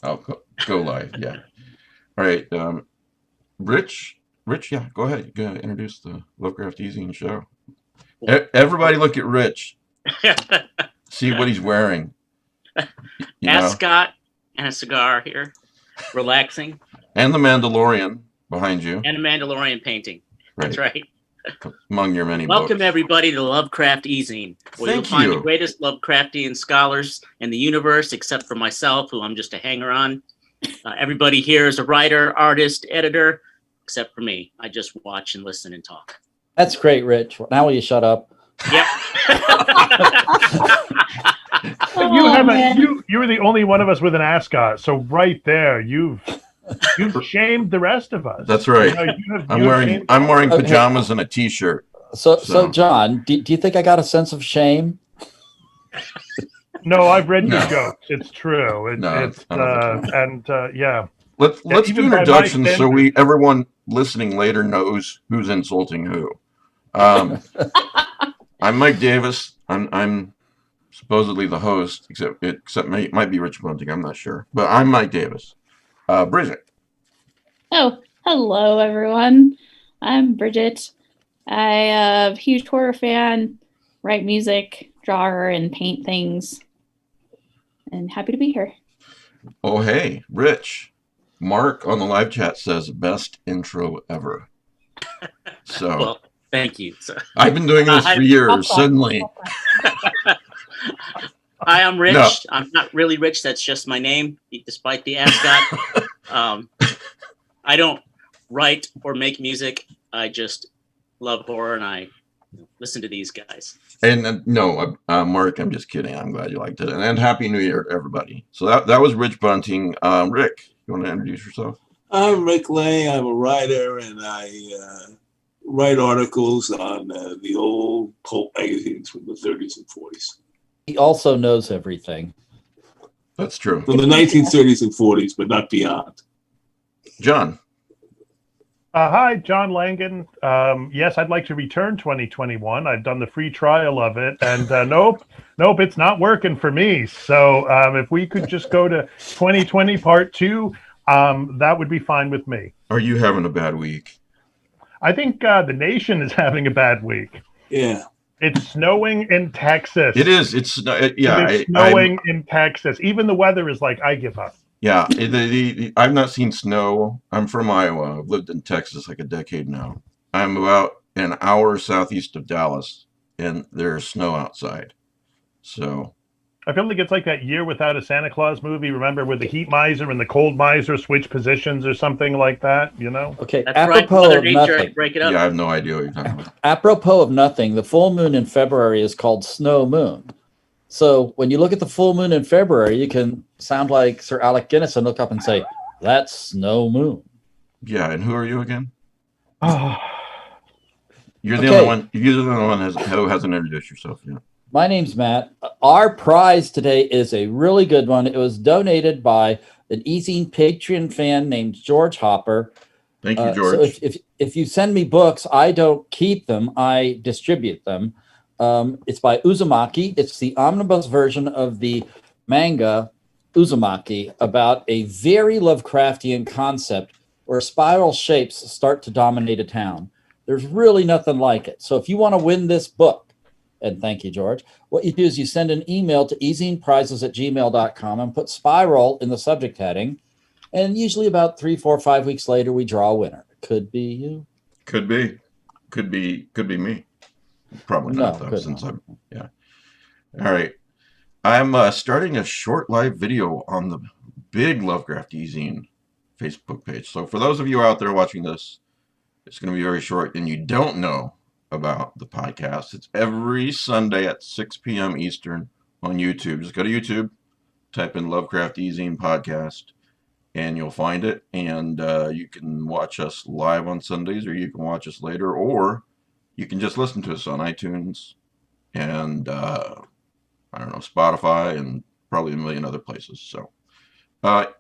I'll go live. Yeah. All right. Rich, yeah, go ahead. You gotta introduce the Lovecraft eZine show. Everybody look at Rich. See what he's wearing. You know? Ascot and a cigar here, relaxing. And the Mandalorian behind you. And a Mandalorian painting. That's right. Among your many Welcome, books. everybody, to Lovecraft eZine, where you'll find the greatest Lovecraftian scholars in the universe, except for myself, who I'm just a hanger-on. Everybody here is a writer, artist, editor, except for me. I just watch and listen and talk. That's great, Rich. Now will you shut up? Yep. You were the only one of us with an ascot, so right there, you've shamed the rest of us. That's right. I'm wearing pajamas and a t-shirt. So John, do you think I got a sense of shame? No, I've read your jokes. It's true. Yeah. Let's do introductions so everyone listening later knows who's insulting who. I'm Mike Davis. I'm supposedly the host, except it might be Rich Bunting. I'm not sure, but I'm Mike Davis. Bridget. Oh, hello everyone. I'm Bridget. I'm a huge horror fan, write music, draw and paint things, and happy to be here. Oh, hey, Rich. Mark on the live chat says best intro ever. So, well, thank you. So, I've been doing this for years. Suddenly. Hi, I'm Rich. No. I'm not really Rich. That's just my name, despite the ascot. I don't write or make music. I just love horror, and I listen to these guys. And no, Mark, I'm just kidding. I'm glad you liked it. And Happy New Year, everybody. So that was Rich Bunting. Rick, you want to introduce yourself? I'm Rick Lang. I'm a writer, and I write articles on the old pulp magazines from the 30s and 40s. He also knows everything. That's true. From the 1930s and 40s, but not beyond. John. Hi, John Langan. Yes, I'd like to return 2021. I've done the free trial of it, and nope, it's not working for me. So if we could just go to 2020 Part 2, that would be fine with me. Are you having a bad week? I think the nation is having a bad week. Yeah. It's snowing in Texas. It is. It's snowing in Texas. Even the weather is like, I give up. Yeah, I've not seen snow. I'm from Iowa. I've lived in Texas like a decade now. I'm about an hour southeast of Dallas, and there's snow outside. So I feel like it's like that Year Without a Santa Claus movie. Remember, where the heat miser and the cold miser switch positions or something like that, you know? Okay, that's apropos of nothing. Break it up. Yeah, I have no idea what you're talking about. Apropos of nothing, the full moon in February is called snow moon. So when you look at the full moon in February, you can sound like Sir Alec Guinness and look up and say, that's snow moon. Yeah, and who are you again? Oh. You're the only one. You're the only one who hasn't introduced yourself yet. My name's Matt. Our prize today is a really good one. It was donated by an eZine Patreon fan named George Hopper. Thank you, George. So if you send me books, I don't keep them. I distribute them. It's by Uzumaki. It's the omnibus version of the manga Uzumaki about a very Lovecraftian concept where spiral shapes start to dominate a town. There's really nothing like it. So if you want to win this book, and thank you, George, what you do is you send an email to ezineprizes@gmail.com and put spiral in the subject heading. And usually about 3, 4, 5 weeks later, we draw a winner. Could be you. Could be me. Probably not, though, since I'm, yeah. All right. I'm starting a short live video on the big Lovecraft eZine Facebook page. So for those of you out there watching this, it's going to be very short, and you don't know about the podcast. It's every Sunday at 6 p.m. Eastern on YouTube. Just go to YouTube, type in Lovecraft eZine podcast, and you'll find it. And you can watch us live on Sundays, or you can watch us later, or you can just listen to us on iTunes and, I don't know, Spotify and probably a million other places. So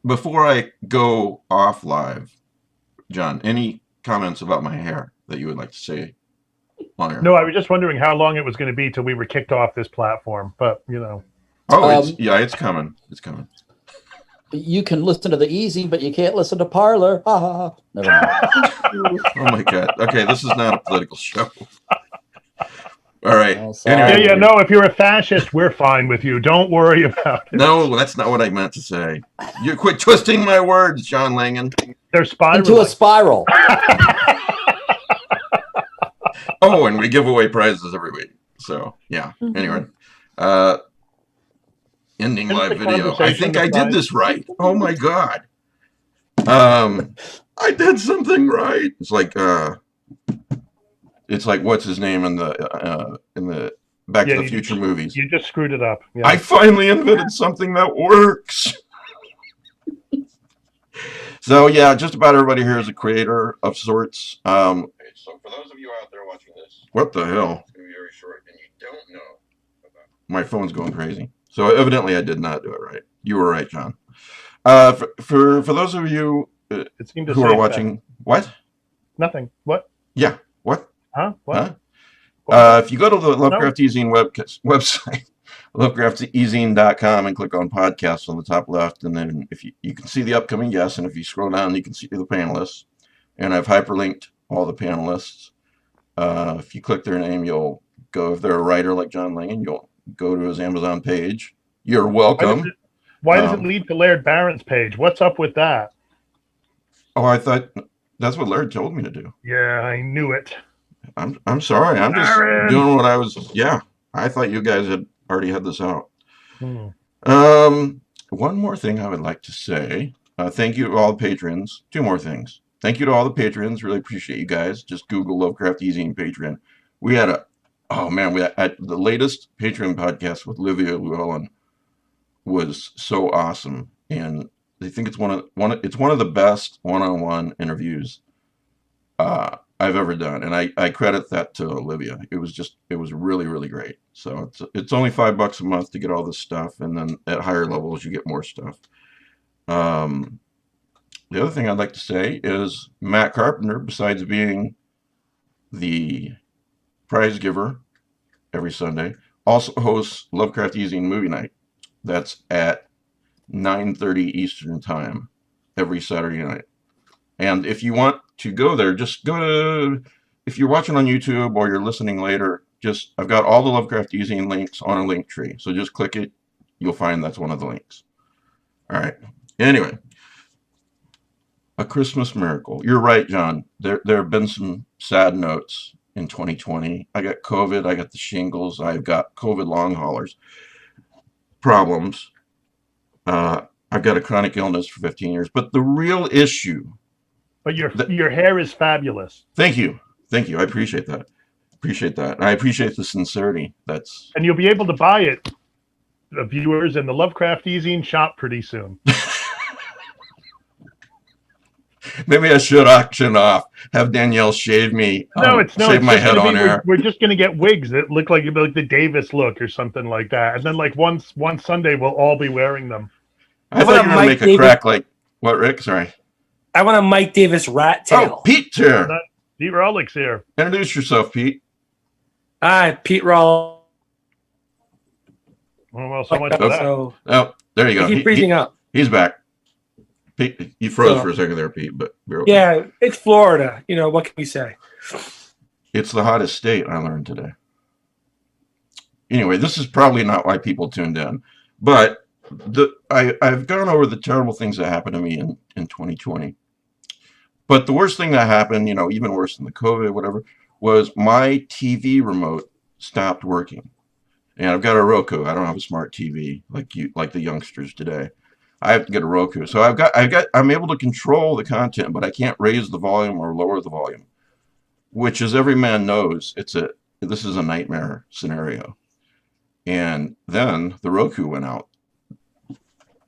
before I go off live, John, any comments about my hair that you would like to say on air? No, I was just wondering how long it was going to be till we were kicked off this platform, but, you know. Oh, it's coming. It's coming. You can listen to the eZine, but you can't listen to Parlor. Ha ha ha. Never mind. Oh my God. Okay, this is not a political show. All right. Well, sorry. Anyway, No, if you're a fascist, we're fine with you. Don't worry about it. no, that's not what I meant to say. You quit twisting my words, John Langan. They're spiraling. Into a spiral. Oh, and we give away prizes every week. So, yeah. Anyway, ending live video. I think I did this right. Oh my God. I did something right. It's like what's his name in the Back to the Future movies. You just screwed it up. Yeah. I finally invented something that works. So yeah, just about everybody here is a creator of sorts. So for those of you out there watching this, what the hell? It's gonna be very short, and you don't know. My phone's going crazy. So evidently, I did not do it right. You were right, John. For those of you who are watching, what? Nothing. What? Yeah. What? Huh? What? If you go to the Lovecraft eZine website, lovecrafteZine.com, and click on podcasts on the top left, and then if you can see the upcoming guests, and if you scroll down, you can see the panelists, and I've hyperlinked all the panelists. If you click their name, you'll go, if they're a writer like John Langan, you'll go to his Amazon page. You're welcome. Why does it lead to Laird Barron's page? What's up with that? Oh, I thought that's what Laird told me to do. Yeah, I knew it. I'm sorry. I'm just doing what I was. Yeah, I thought you guys had already had this out. One more thing I would like to say. Thank you to all the patrons. Two more things. Thank you to all the patrons. Really appreciate you guys. Just Google Lovecraft eZine Patreon. We had the latest Patreon podcast with Livia Llewellyn was so awesome, and I think it's one of the best one-on-one interviews I've ever done, and I credit that to Olivia. It was really, really great. So it's only $5 a month to get all this stuff, and then at higher levels you get more stuff. The other thing I'd like to say is Matt Carpenter, besides being the prize giver every Sunday, also hosts Lovecraft eZine Movie Night. That's at 9:30 Eastern Time every Saturday night. And if you want to go there, just go to, if you're watching on YouTube or you're listening later, I've got all the Lovecraft eZine links on a link tree. So just click it. You'll find that's one of the links. All right. Anyway, A Christmas Miracle. You're right, John. There have been some sad notes in 2020. I got COVID. I got the shingles. I've got COVID long haulers problems. I've got a chronic illness for 15 years. But the real issue. But your hair is fabulous. Thank you. Thank you. I appreciate that. And I appreciate the sincerity. And you'll be able to buy it, the viewers, in the Lovecraft eZine shop pretty soon. Maybe I should auction off. Have Danielle shave me. Shave my head on air. We're just going to get wigs that look like the Davis look or something like that. And then like one Sunday we'll all be wearing them. I thought you were going to make a crack like what, Rick? Sorry. I want a Mike Davis rat tail. Oh, Pete's here. Pete Rollick's here. Introduce yourself, Pete. Hi, Pete Rollick. Well, so much for that. Oh, there you go. He's freezing up. He's back. Pete, you froze for a second there, Pete, but we're okay. Yeah, it's Florida. You know, what can we say? It's the hottest state, I learned today. Anyway, this is probably not why people tuned in, but I've gone over the terrible things that happened to me in 2020. But the worst thing that happened, even worse than the COVID, whatever, was my TV remote stopped working. And I've got a Roku. I don't have a smart TV like the youngsters today. I have to get a Roku. So I'm able to control the content, but I can't raise the volume or lower the volume, which, as every man knows, this is a nightmare scenario. And then the Roku went out.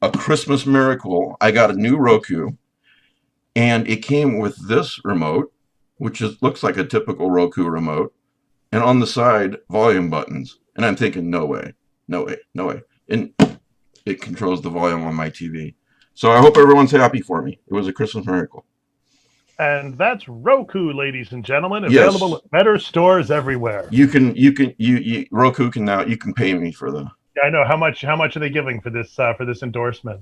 A Christmas miracle. I got a new Roku, and it came with this remote, which looks like a typical Roku remote, and on the side, volume buttons. And I'm thinking, no way. And it controls the volume on my TV. So I hope everyone's happy for me. It was a Christmas miracle. And that's Roku, ladies and gentlemen, available at better stores everywhere. Roku can now, you can pay me for the I know how much are they giving for this endorsement?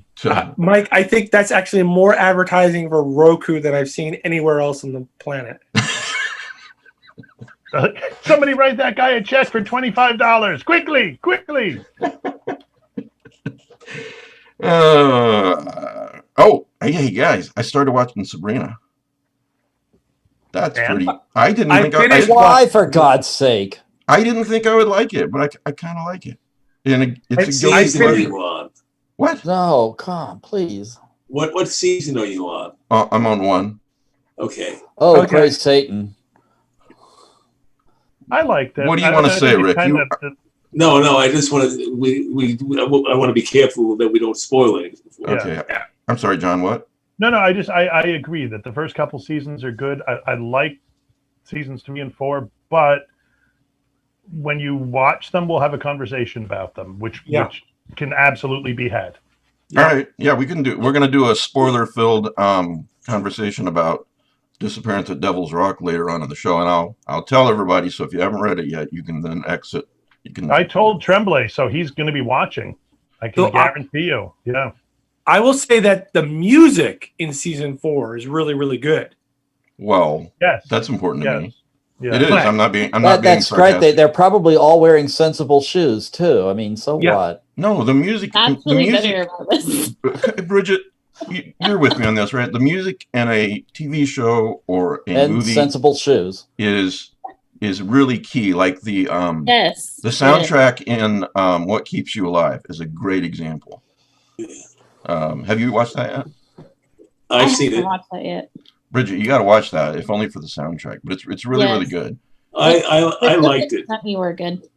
Mike, I think that's actually more advertising for Roku than I've seen anywhere else on the planet. Somebody write that guy a check for $25. Quickly. Hey guys, I started watching Sabrina. That's And? pretty. I didn't think I Why, for God's sake? I didn't think I would like it, but I kind of like it. And What season are you on? What? No, come on, please. What season are you on? I'm on 1. Okay. Oh, Okay. praise Satan. I liked it. What do you want to say, Rick? No. I just want to. I want to be careful that we don't spoil anything. Okay. I'm sorry, John. What? No. I agree that the first couple seasons are good. I like seasons 3 and 4, but when you watch them, we'll have a conversation about them, which can absolutely be had. All right. Yeah, we're going to do a spoiler-filled conversation about Disappearance at Devil's Rock later on in the show, and I'll tell everybody. So if you haven't read it yet, you can then exit. I told Tremblay, so he's going to be watching. I can guarantee you. Yeah. I will say that the music in season 4 is really, really good. Well, yes, that's important to me. Yeah. It is. I'm not being That's sarcastic. great. They're probably all wearing sensible shoes too. I mean, so what? No, the music. That's really better about this. Bridget, you're with me on this, right? The music in a TV show or a movie, sensible shoes, is really key. Like the the soundtrack in What Keeps You Alive is a great example. Have you watched that yet? I've seen it. I haven't watched that yet. Bridget, you got to watch that, if only for the soundtrack. But it's really really good. I liked it. You were good.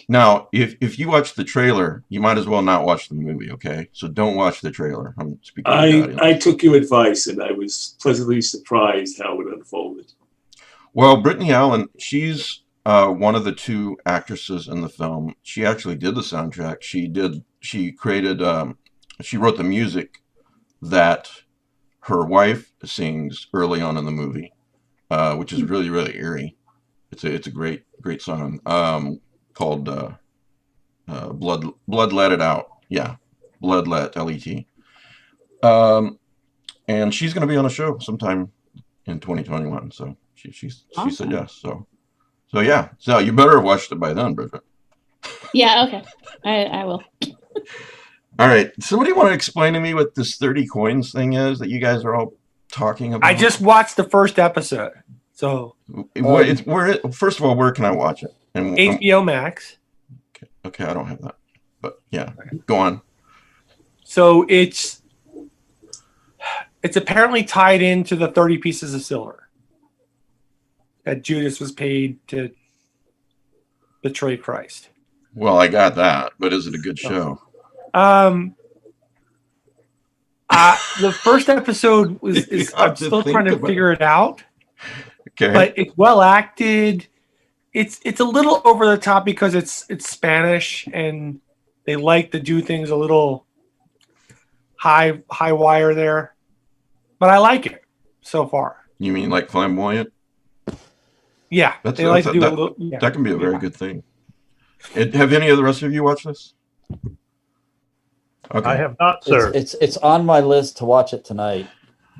Now, if you watch the trailer, you might as well not watch the movie. Okay, so don't watch the trailer. I'm speaking. I took your advice, and I was pleasantly surprised how it unfolded. Well, Brittany Allen, she's one of the 2 actresses in the film. She actually did the soundtrack. She created. She wrote the music that her wife sings early on in the movie, which is really really eerie. It's a great song called Blood Let It Out. Yeah, Blood Let Let. And she's going to be on a show sometime in 2021. So she said yes. So yeah. So you better have watched it by then, Bridget. Yeah. Okay. I will. All right. Somebody want to explain to me what this 30 coins thing is that you guys are all talking about? I just watched the first episode. So first of all, where can I watch it? And HBO Max. Okay, I don't have that. But yeah, go on. So it's apparently tied into the 30 pieces of silver that Judas was paid to betray Christ. Well, I got that, but is it a good show? The first episode I'm still trying to figure it out. Okay. But it's well acted. It's a little over the top because it's Spanish and they like to do things a little high wire there. But I like it so far. You mean like flamboyant? Yeah. That can be a very good thing. Have any of the rest of you watched this? Okay. I have not, sir. It's on my list to watch it tonight.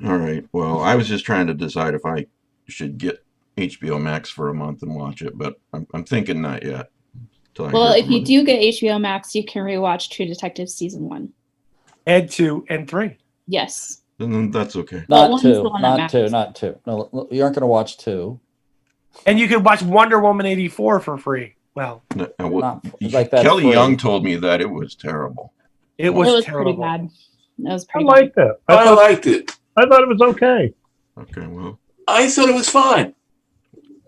All right. Well, I was just trying to decide if I should get HBO Max for a month and watch it, but I'm thinking not yet. Well, if you do get HBO Max, you can rewatch True Detective season 1 and 2 and 3. Yes. Then that's okay. Not 2. Not 2. No, you aren't going to watch 2. And you can watch Wonder Woman 84 for free. Well, like that. Kelly Young told me that it was terrible. It was pretty terrible. bad. It was pretty I liked it. I liked it. I thought it was okay. Okay, well. I thought it was fine.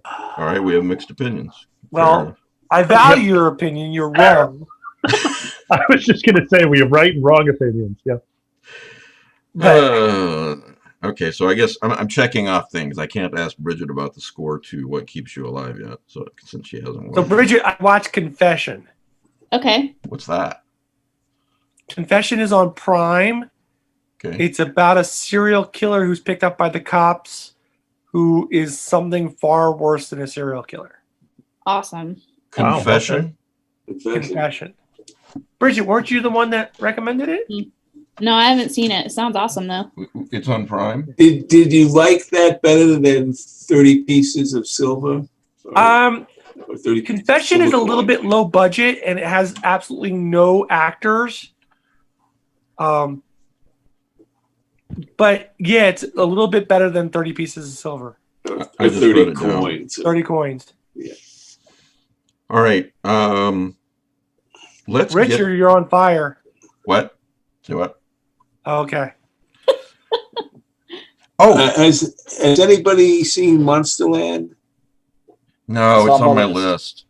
All right, we have mixed opinions. Well, I value your opinion. You're wrong. I was just going to say we have right and wrong opinions. Yeah. Okay, so I guess I'm checking off things. I can't ask Bridget about the score to What Keeps You Alive yet, so since she hasn't watched. So Bridget, I watched Confession. Okay. What's that? Confession is on Prime. Okay. It's about a serial killer who's picked up by the cops, who is something far worse than a serial killer. Awesome. Confession. Confession. Bridget, weren't you the one that recommended it? No, I haven't seen it. It sounds awesome though. It's on Prime. Did you like that better than 30 Pieces of Silver? Or 30 Confession is a little bit low budget and it has absolutely no actors. But yeah, it's a little bit better than 30 Pieces of Silver. I just 30 wrote it down. coins. 30 coins. Yeah. All right. Richard, you're on fire. What? Say what? Okay. Has anybody seen Monsterland? No, it's on my list.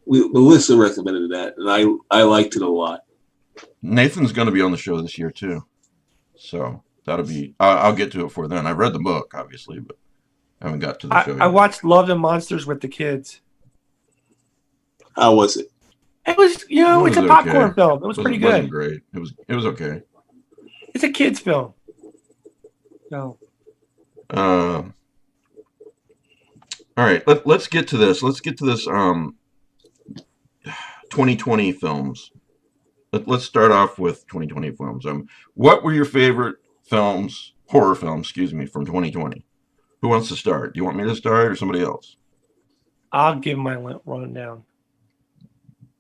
Melissa recommended that, and I liked it a lot. Nathan's going to be on the show this year too, so that'll be. I'll get to it for then. I read the book, obviously, but I haven't got to the show yet. I watched Love and Monsters with the kids. How was it? It was, it's a popcorn film. It was pretty good. It wasn't great. It was okay. It's a kids film. No. All right, let's get to this. Let's get to this 2020 films. Let's start off with 2020 films. What were your favorite films, horror films, excuse me, from 2020? Who wants to start? Do you want me to start or somebody else? I'll give my rundown.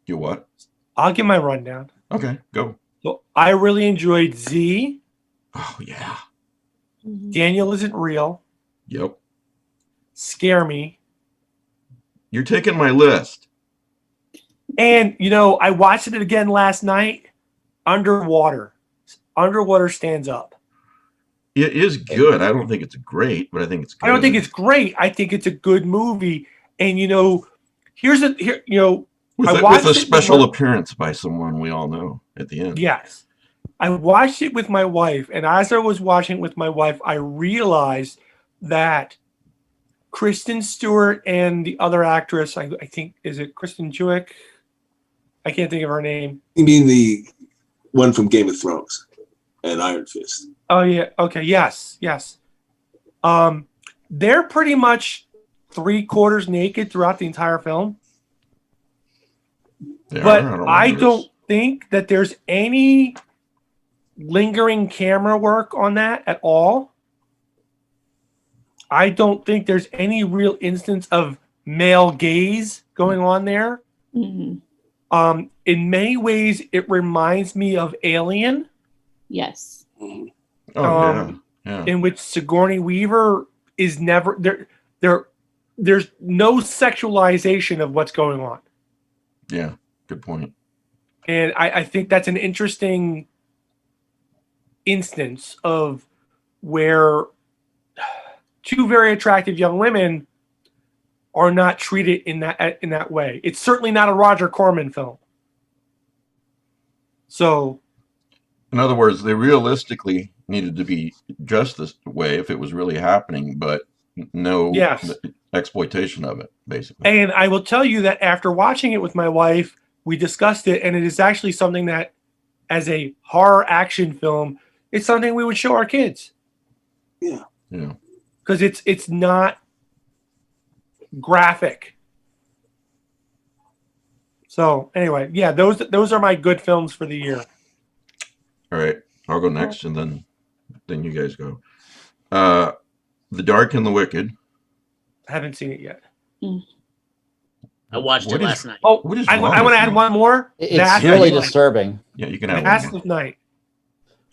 You what? I'll give my rundown. Okay, go. So I really enjoyed Z. Oh, yeah. Daniel Isn't Real. Yep. Scare Me. You're taking my list. And, I watched it again last night. Underwater. Underwater stands up. It is good. I don't think it's great, but I think it's good. I don't think it's great. I think it's a good movie. And, with a special appearance by someone we all know at the end. Yes. I watched it with my wife. And as I was watching it with my wife, I realized that Kristen Stewart and the other actress, I think, is it Kristen Stewart? I can't think of her name. You mean the one from Game of Thrones and Iron Fist? Oh, yeah. Okay. Yes. They're pretty much 3/4 naked throughout the entire film. I don't think that there's any lingering camera work on that at all. I don't think there's any real instance of male gaze going on there. Mm-hmm. In many ways, it reminds me of Alien. Yes. Yeah. In which Sigourney Weaver is never there. There's no sexualization of what's going on. Yeah, good point. And I think that's an interesting instance of where two very attractive young women are not treated in that way. It's certainly not a Roger Corman film. So, in other words, they realistically needed to be dressed this way if it was really happening, but no exploitation of it, basically. And I will tell you that after watching it with my wife, we discussed it, and it is actually something that, as a horror action film, it's something we would show our kids. Yeah. Because it's not graphic. So anyway, yeah, those are my good films for the year. All right, I'll go next, and then you guys go. The Dark and the Wicked. I haven't seen it yet. I watched it last night. Oh, I want to add one more. It's really disturbing. Yeah, you can add Vast one more. of Night.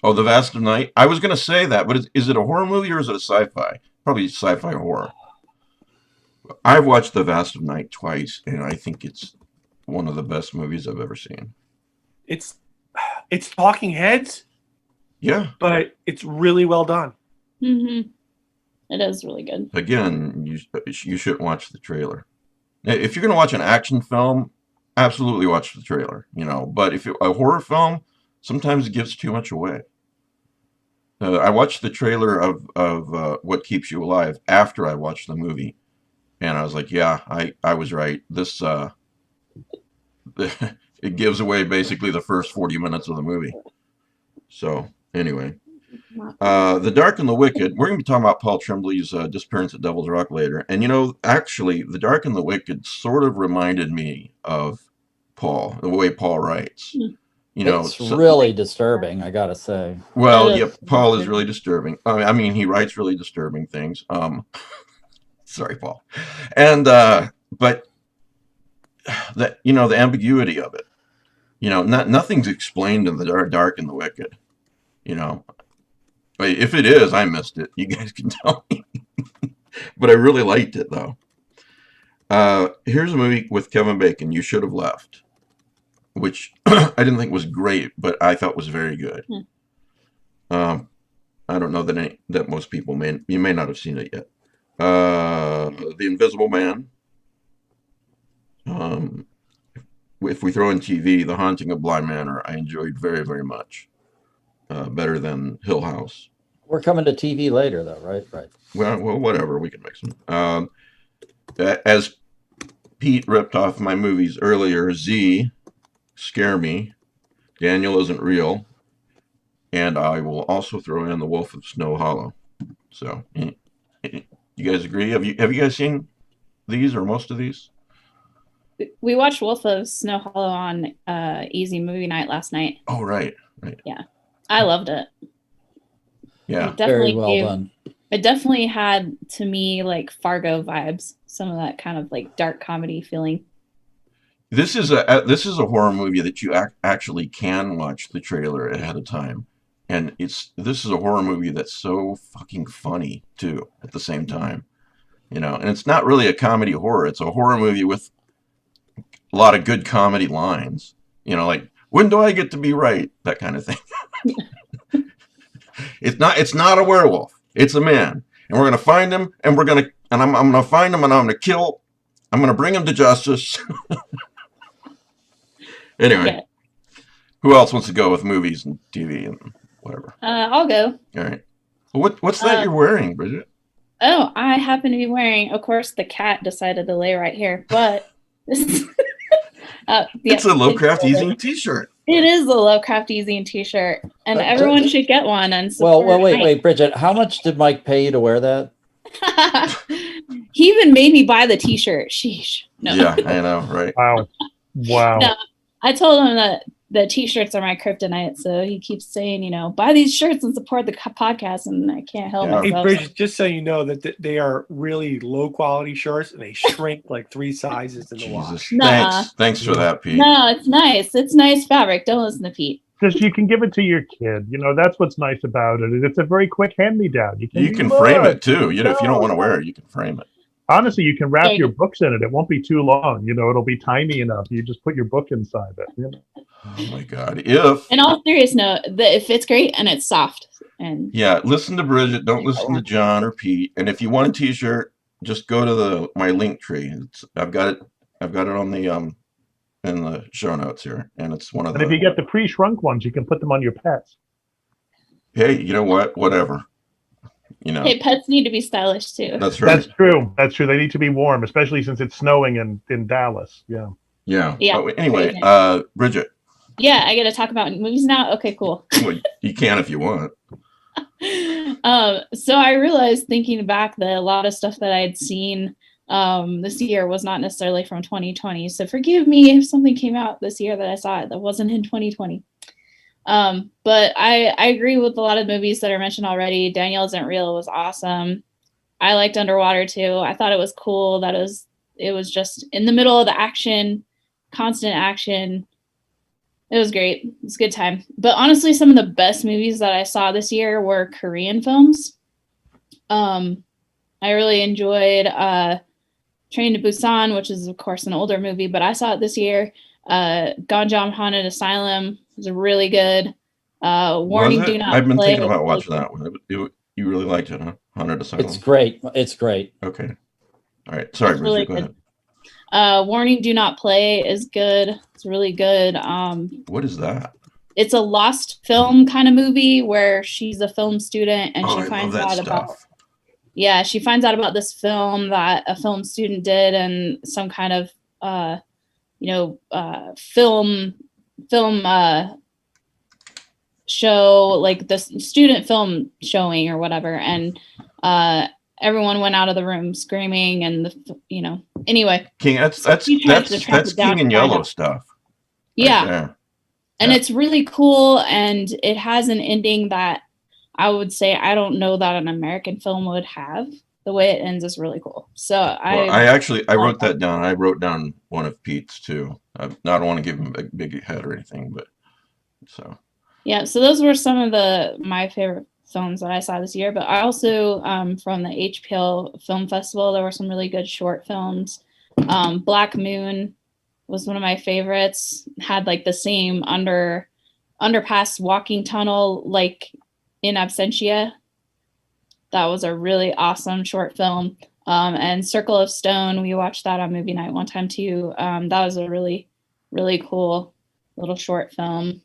Oh, The Vast of Night. I was going to say that, but is it a horror movie or is it a sci-fi? Probably sci-fi horror. I've watched The Vast of Night twice, and I think it's one of the best movies I've ever seen. It's talking heads. Yeah. But it's really well done. Mm-hmm. It is really good. Again, you should watch the trailer. If you're going to watch an action film, absolutely watch the trailer, But if a horror film, sometimes it gives too much away. I watched the trailer of What Keeps You Alive after I watched the movie, and I was like, yeah, I was right. This it gives away basically the first 40 minutes of the movie. So anyway, The Dark and the Wicked. We're going to be talking about Paul Tremblay's Disappearance at Devil's Rock later, and actually, The Dark and the Wicked sort of reminded me of Paul, the way Paul writes. You know, it's really disturbing, I gotta say. Well, yeah, Paul is really disturbing. I mean, he writes really disturbing things. Sorry, Paul. And but the the ambiguity of it. Nothing's explained in the dark and the wicked. But if it is, I missed it. You guys can tell me. But I really liked it though. Here's a movie with Kevin Bacon, You Should Have Left, which I didn't think was great, but I thought was very good. I don't know that most people you may not have seen it yet. The Invisible Man. If we throw in TV, The Haunting of Bly Manor, I enjoyed very, very much. Better than Hill House. We're coming to TV later, though, right? Right. Well, whatever. We can mix them. As Pete ripped off my movies earlier, Z, Scare Me, Daniel Isn't Real, and I will also throw in The Wolf of Snow Hollow. So, you guys agree? Have you guys seen these or most of these? We watched Wolf of Snow Hollow on eZine movie night last night. Oh, right. Yeah, I loved it. Yeah, very well done. It definitely had, to me, like Fargo vibes. Some of that kind of like dark comedy feeling. This is a horror movie that you actually can watch the trailer ahead of time, and this is a horror movie that's so fucking funny too at the same time, And it's not really a comedy horror; it's a horror movie with a lot of good comedy lines. Like, when do I get to be right? That kind of thing. It's not a werewolf. It's a man, and we're gonna find him, and I'm gonna find him, and I'm gonna bring him to justice. Anyway, yeah. Who else wants to go with movies and TV and whatever? I'll go. All right. Well, what's that you're wearing, Bridget? Oh, I happen to be wearing. Of course, the cat decided to lay right here, but this is. It's a Lovecraft eZine T-shirt. It is a Lovecraft eZine T-shirt, and everyone should get one. And well, wait, Bridget. How much did Mike pay you to wear that? He even made me buy the T-shirt. Sheesh. No. Yeah, I know, right? Wow. No, I told him that the T-shirts are my kryptonite, so he keeps saying, buy these shirts and support the podcast, and I can't help myself. Hey, Bridget, just so you know that they are really low quality shirts, and they shrink like 3 sizes in the wash. Thanks for that, Pete. No, it's nice. It's nice fabric. Don't listen to Pete. Because you can give it to your kid. That's what's nice about it. It's a very quick hand-me-down. You can frame it too. If you don't want to wear it, you can frame it. Honestly, you can wrap your books in it. It won't be too long. It'll be tiny enough. You just put your book inside it. Oh my God! In all seriousness, no, if it's great and it's soft, and yeah, listen to Bridget. Don't listen to John or Pete. And if you want a T-shirt, just go to my link tree. I've got it on the in the show notes here, and it's one of the. And if you get the pre-shrunk ones, you can put them on your pets. Hey, you know what? Whatever. Hey, pets need to be stylish too. That's right. That's true. They need to be warm, especially since it's snowing in Dallas. Yeah. Yeah. But anyway, Bridget. Yeah, I got to talk about movies now. Okay, cool. Well, you can if you want. So I realized thinking back that a lot of stuff that I had seen this year was not necessarily from 2020. So forgive me if something came out this year that I saw that wasn't in 2020. But I agree with a lot of movies that are mentioned already. Daniel Isn't Real was awesome. I liked Underwater too. I thought it was cool that it was just in the middle of the action, constant action. It was great. It was a good time. But honestly, some of the best movies that I saw this year were Korean films. I really enjoyed Train to Busan, which is of course an older movie, but I saw it this year. Ganjam Haunted Asylum was really good. Warning, Do Not Play. I've been thinking about watching that one. You really liked it, huh? Haunted Asylum. It's great. It's great. Okay. All right. Sorry, Bridget, really go ahead. Warning, Do Not Play is good. It's really good. What is that? It's a lost film kind of movie where she's a film student and she finds out she finds out about this film that a film student did and some kind of film show, like the student film showing or whatever, and everyone went out of the room screaming, and anyway. King, that's King in Yellow stuff. Yeah. Right and it's really cool, and it has an ending that I would say I don't know that an American film would have. The way it ends is really cool. So I wrote that down. I wrote down one of Pete's too. I don't want to give him a big head or anything, but so. Yeah, so those were some of my favorite films that I saw this year. But I also, from the HPL Film Festival, there were some really good short films. Black Moon was one of my favorites. Had like the same underpass walking tunnel like in Absentia. That was a really awesome short film. And Circle of Stone, we watched that on movie night one time too. That was a really, really cool little short film.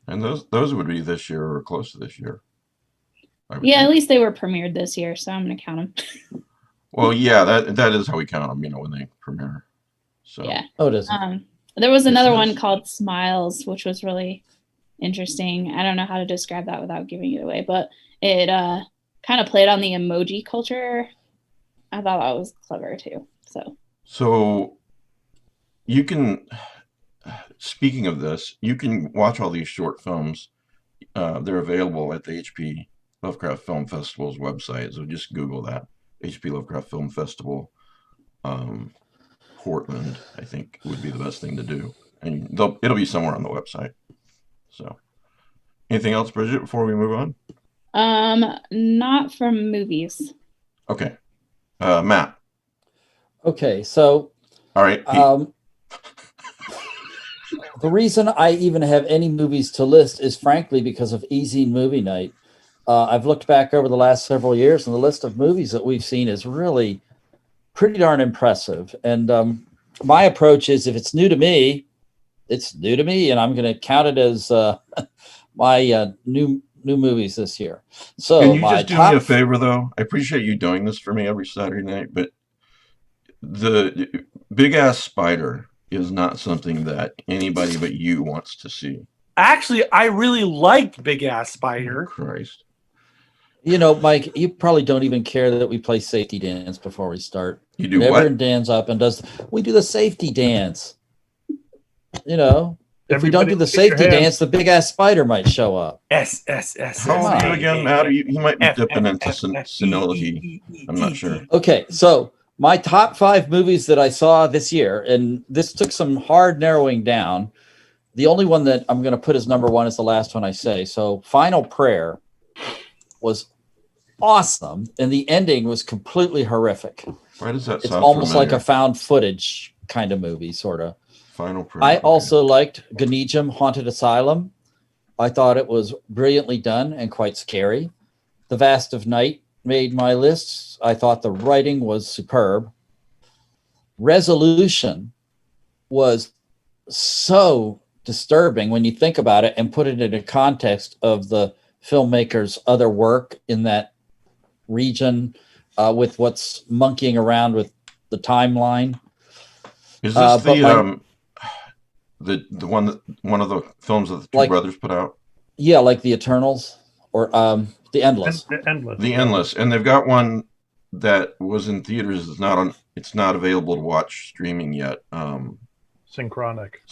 And those would be this year or close to this year. Yeah, at least they were premiered this year, so I'm gonna count them. Well, yeah, that is how we count them, when they premiere. So yeah. Oh, it is. There was another one called Smiles, which was really interesting. I don't know how to describe that without giving it away, but it kind of played on the emoji culture. I thought that was clever too. So you can. Speaking of this, you can watch all these short films. They're available at the HP Lovecraft Film Festival's website. So just Google that. HP Lovecraft Film Festival, Portland, I think would be the best thing to do. And it'll be somewhere on the website. So anything else, Bridget, before we move on? Not from movies. Okay. Matt. Okay, so all right. The reason I even have any movies to list is frankly because of eZine Movie Night. I've looked back over the last several years, and the list of movies that we've seen is really pretty darn impressive. And my approach is, if it's new to me, it's new to me, and I'm going to count it as my new movies this year. So can you just do me a favor, though? I appreciate you doing this for me every Saturday night, but the Big Ass Spider is not something that anybody but you wants to see. Actually, I really liked Big Ass Spider. Oh, Christ. Mike, you probably don't even care that we play safety dance before we start. You do what? Everyone stands up and we do the safety dance. If we don't do the safety dance, the Big Ass Spider might show up. S. How are you again, Matt? He might be dipping into senility. I'm not sure. Okay, so my top 5 movies that I saw this year, and this took some hard narrowing down. The only one that I'm going to put as number 1 is the last one I say. So Final Prayer was awesome, and the ending was completely horrific. Why does that sound It's almost familiar? like a found footage kind of movie, sort of. Final Prayer. I also liked Ganejim Haunted Asylum. I thought it was brilliantly done and quite scary. The Vast of Night made my lists. I thought the writing was superb. Resolution was so disturbing when you think about it and put it in a context of the filmmaker's other work in that region, with what's monkeying around with the timeline. Is this the one of the films that the two brothers put out? Yeah, like The Eternals or The Endless. The Endless, and they've got one that was in theaters. It's not available to watch streaming yet. Synchronic.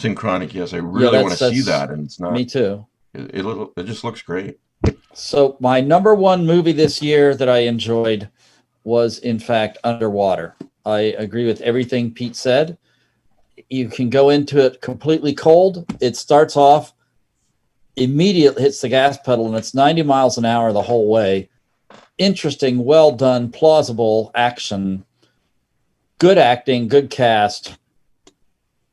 Yes, I really want to see that, and it's not. Me too. It just looks great. So my number 1 movie this year that I enjoyed was, in fact, Underwater. I agree with everything Pete said. You can go into it completely cold. It starts off, immediately hits the gas pedal, and it's 90 miles an hour the whole way. Interesting, well done, plausible action, good acting, good cast.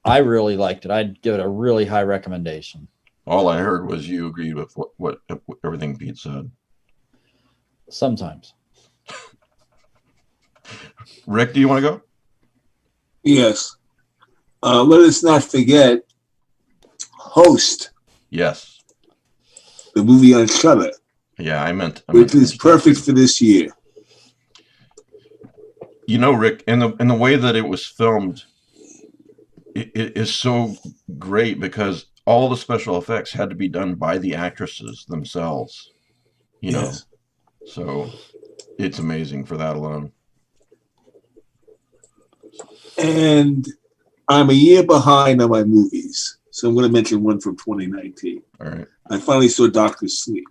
I really liked it. I'd give it a really high recommendation. All I heard was you agreed with what everything Pete said. Sometimes. Rick, do you want to go? Yes. Let us not forget Host. Yes. The movie on Shudder. Yeah, I meant which is perfect for this year. Rick, in the way that it was filmed, it is so great because all the special effects had to be done by the actresses themselves. Yes. So it's amazing for that alone. And I'm a year behind on my movies. So I'm going to mention one from 2019. All right. I finally saw Doctor Sleep.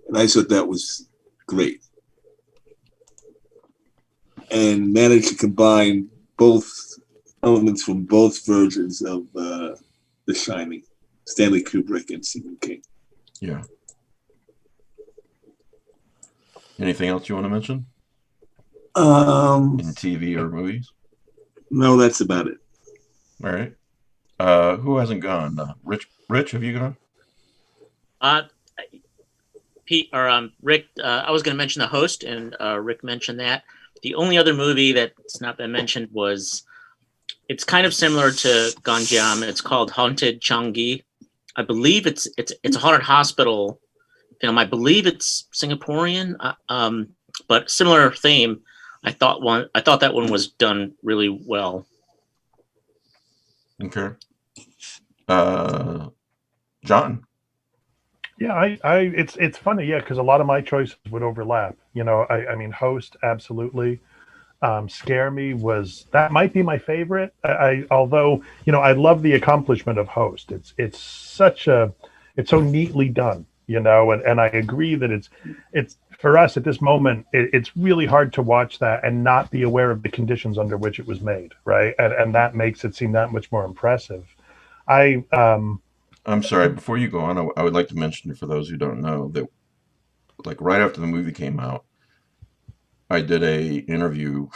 And I thought that was great. And managed to combine both elements from both versions of The Shining, Stanley Kubrick and Stephen King. Yeah. Anything else you want to mention? In TV or movies? No, that's about it. All right. Who hasn't gone? Rich, have you gone? Pete or Rick, I was going to mention The Host, and Rick mentioned that. The only other movie that's not been mentioned it's kind of similar to Ganjam. It's called Haunted Changi. I believe it's a haunted hospital film. I believe it's Singaporean, but similar theme. I thought that one was done really well. Okay. John. Yeah, it's funny, yeah, because a lot of my choices would overlap. I mean, Host, absolutely. Scare Me that might be my favorite. Although I love the accomplishment of Host. It's so neatly done, and I agree that it's for us at this moment. It's really hard to watch that and not be aware of the conditions under which it was made, right? And that makes it seem that much more impressive. I'm sorry. Before you go on, I would like to mention for those who don't know that, like right after the movie came out, I did a interview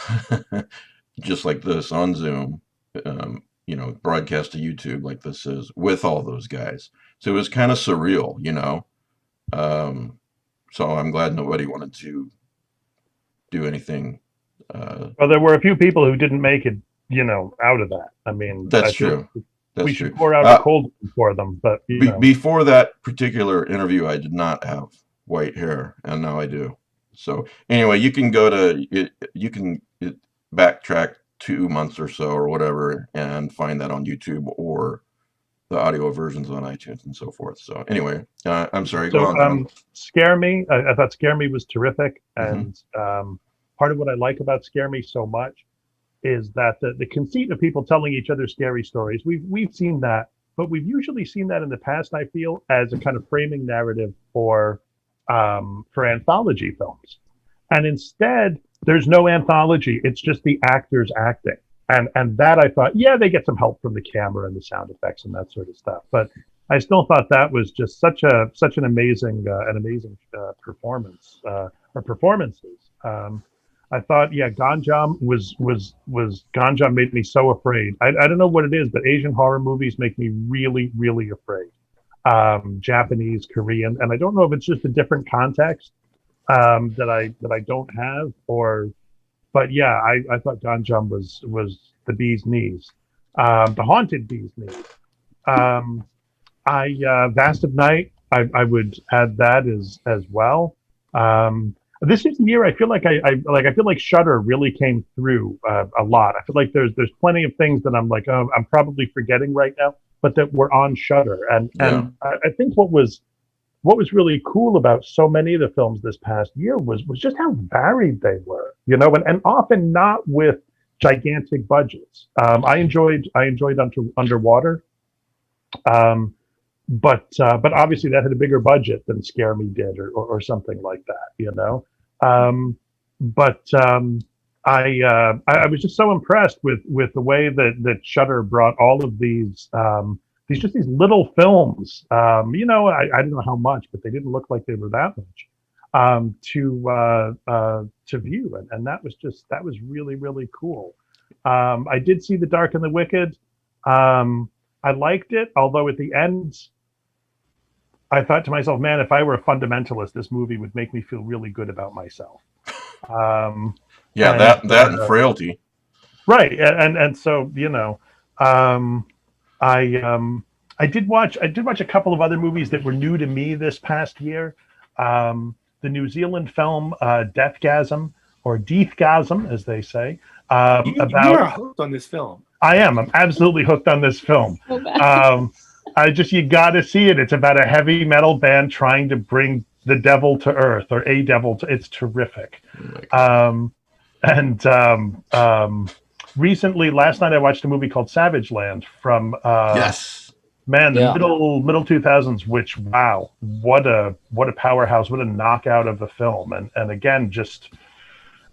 just like this on Zoom, broadcast to YouTube like this is with all those guys. So it was kind of surreal, So I'm glad nobody wanted to do anything. Well, there were a few people who didn't make it, out of that. I mean, that's true. We should pour out a cold one for them. But before that particular interview, I did not have white hair, and now I do. So anyway, you can go to it. You can backtrack 2 months or so or whatever, and find that on YouTube or the audio versions on iTunes and so forth. So anyway, I'm sorry. Go on. Scare Me. I thought Scare Me was terrific, and part of what I like about Scare Me so much is that the conceit of people telling each other scary stories. We've seen that, but we've usually seen that in the past, I feel, as a kind of framing narrative for anthology films. And instead, there's no anthology. It's just the actors acting. And that I thought, yeah, they get some help from the camera and the sound effects and that sort of stuff. But I still thought that was just such an amazing performance or performances. I thought, yeah, Ganjam Ganjam made me so afraid. I don't know what it is, but Asian horror movies make me really, really afraid. Japanese, Korean, and I don't know if it's just a different context that I don't have, but yeah, I thought Ganjam was the bee's knees, the haunted bee's knees. Vast of Night, I would add that as well. This is the year I feel like I feel like Shudder really came through a lot. I feel like there's plenty of things that I'm like, oh, I'm probably forgetting right now, but that were on Shudder. And I think what was really cool about so many of the films this past year was just how varied they were, and often not with gigantic budgets. I enjoyed Underwater. But obviously that had a bigger budget than Scare Me did or something like that, I was just so impressed with the way that Shudder brought all of these little films, I don't know how much, but they didn't look like they were that much, to view. And that was really, really cool. I did see The Dark and the Wicked. I liked it, although at the end, I thought to myself, man, if I were a fundamentalist, this movie would make me feel really good about myself. That and frailty. Right. And so, I did watch a couple of other movies that were new to me this past year. The New Zealand film, Deathgasm, or Deathgasm, as they say. You are hooked on this film. I am. I'm absolutely hooked on this film. You got to see it. It's about a heavy metal band trying to bring the devil to Earth, or a devil to. It's terrific. recently, last night I watched a movie called Savage Land from Yes. Man, the middle 2000s, which wow, what a powerhouse, what a knockout of a film. And again, just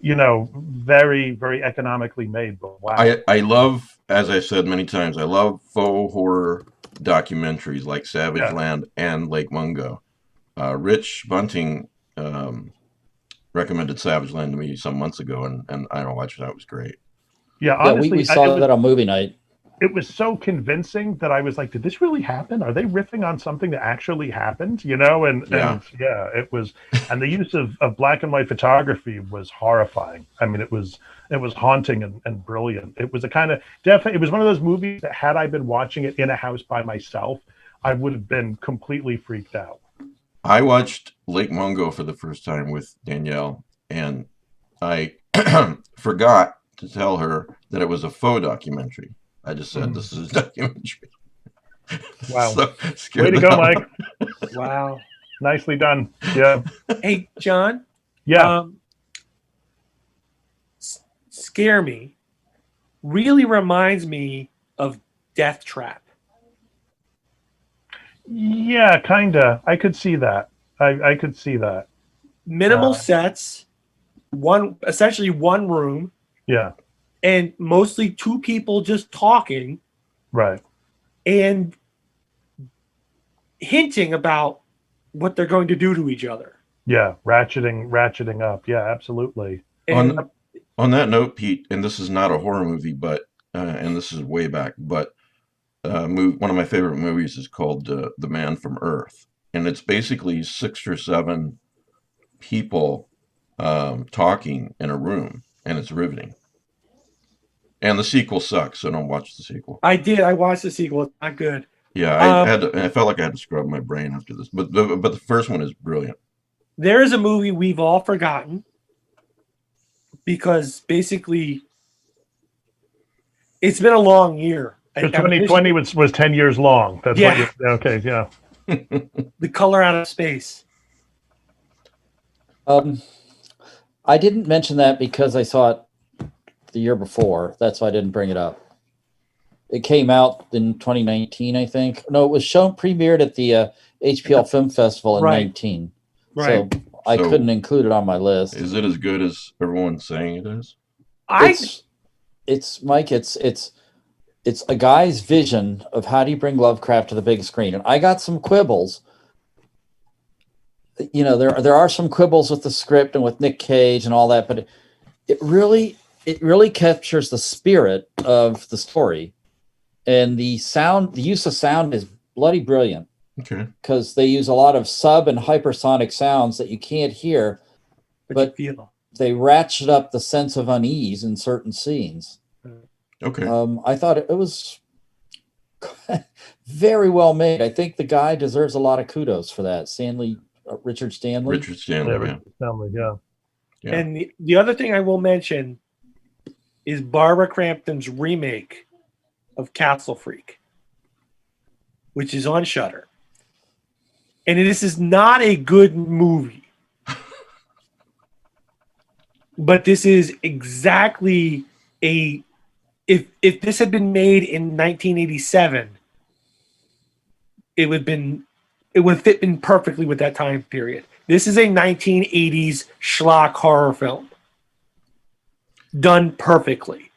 very, very economically made, but wow. I love, as I said many times, I love faux horror documentaries like Savage Land and Lake Mungo. Rich Bunting recommended Savage Land to me some months ago, and I watched it. It was great. Yeah, honestly, we saw that on movie night. It was so convincing that I was like, did this really happen? Are they riffing on something that actually happened? And it was, and the use of black and white photography was horrifying. I mean, it was haunting and brilliant. It was it was one of those movies that had I been watching it in a house by myself, I would have been completely freaked out. I watched Lake Mungo for the first time with Danielle, and I forgot to tell her that it was a faux documentary. I just said, this is a documentary. Wow. So way to go, Mike. Wow. Nicely done. Yeah. Hey, John. Yeah. Scare Me really reminds me of Death Trap. Yeah, kind of. I could see that. I could see that. Minimal sets, essentially one room. Yeah. And mostly two people just talking. Right. And hinting about what they're going to do to each other. Yeah, ratcheting up. Yeah, absolutely. On that note, Pete, and this is not a horror movie, but and this is way back, but one of my favorite movies is called The Man from Earth, and it's basically 6 or 7 people talking in a room, and it's riveting. And the sequel sucks, so don't watch the sequel. I did. I watched the sequel. It's not good. Yeah, I felt like I had to scrub my brain after this, but the first one is brilliant. There is a movie we've all forgotten because basically it's been a long year. 2020 was 10 years long. That's okay. Yeah. The Color Out of Space. I didn't mention that because I saw it the year before. That's why I didn't bring it up. It came out in 2019, I think. No, it was premiered at the HPL Film Festival in 19. Right. So I couldn't include it on my list. Is it as good as everyone's saying it is? It's Mike. It's a guy's vision of how do you bring Lovecraft to the big screen. And I got some quibbles. There are some quibbles with the script and with Nick Cage and all that, but it really captures the spirit of the story, and the use of sound is bloody brilliant. Okay. Because they use a lot of sub and hypersonic sounds that you can't hear, but they ratchet up the sense of unease in certain scenes. Okay. I thought it was very well made. I think the guy deserves a lot of kudos for that. Richard Stanley. Yeah. And the other thing I will mention is Barbara Crampton's remake of Castle Freak, which is on Shudder. And this is not a good movie. But this is exactly if this had been made in 1987, it would have fit in perfectly with that time period. This is a 1980s schlock horror film done perfectly.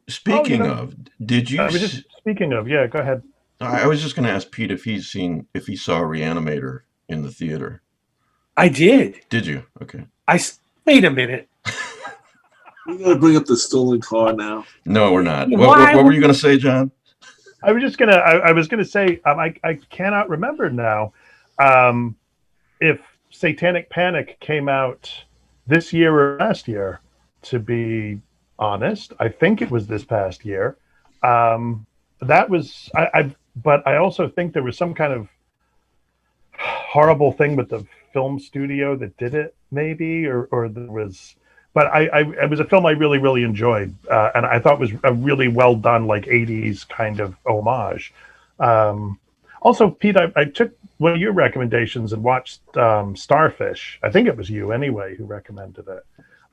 Speaking of, did you? Speaking of, yeah, go ahead. I was just going to ask Pete if he saw Reanimator in the theater. I did. Did you? Okay. Wait a minute. We're going to bring up the stolen car now. No, we're not. What were you going to say, John? I was gonna say I cannot remember now if Satanic Panic came out this year or last year. To be honest, I think it was this past year. That was but I also think there was some kind of horrible thing with the film studio that did it, maybe, or there was. But it was a film I really, really enjoyed, and I thought was a really well done, like 80s kind of homage. Also, Pete, I took one of your recommendations and watched Starfish. I think it was you anyway who recommended it.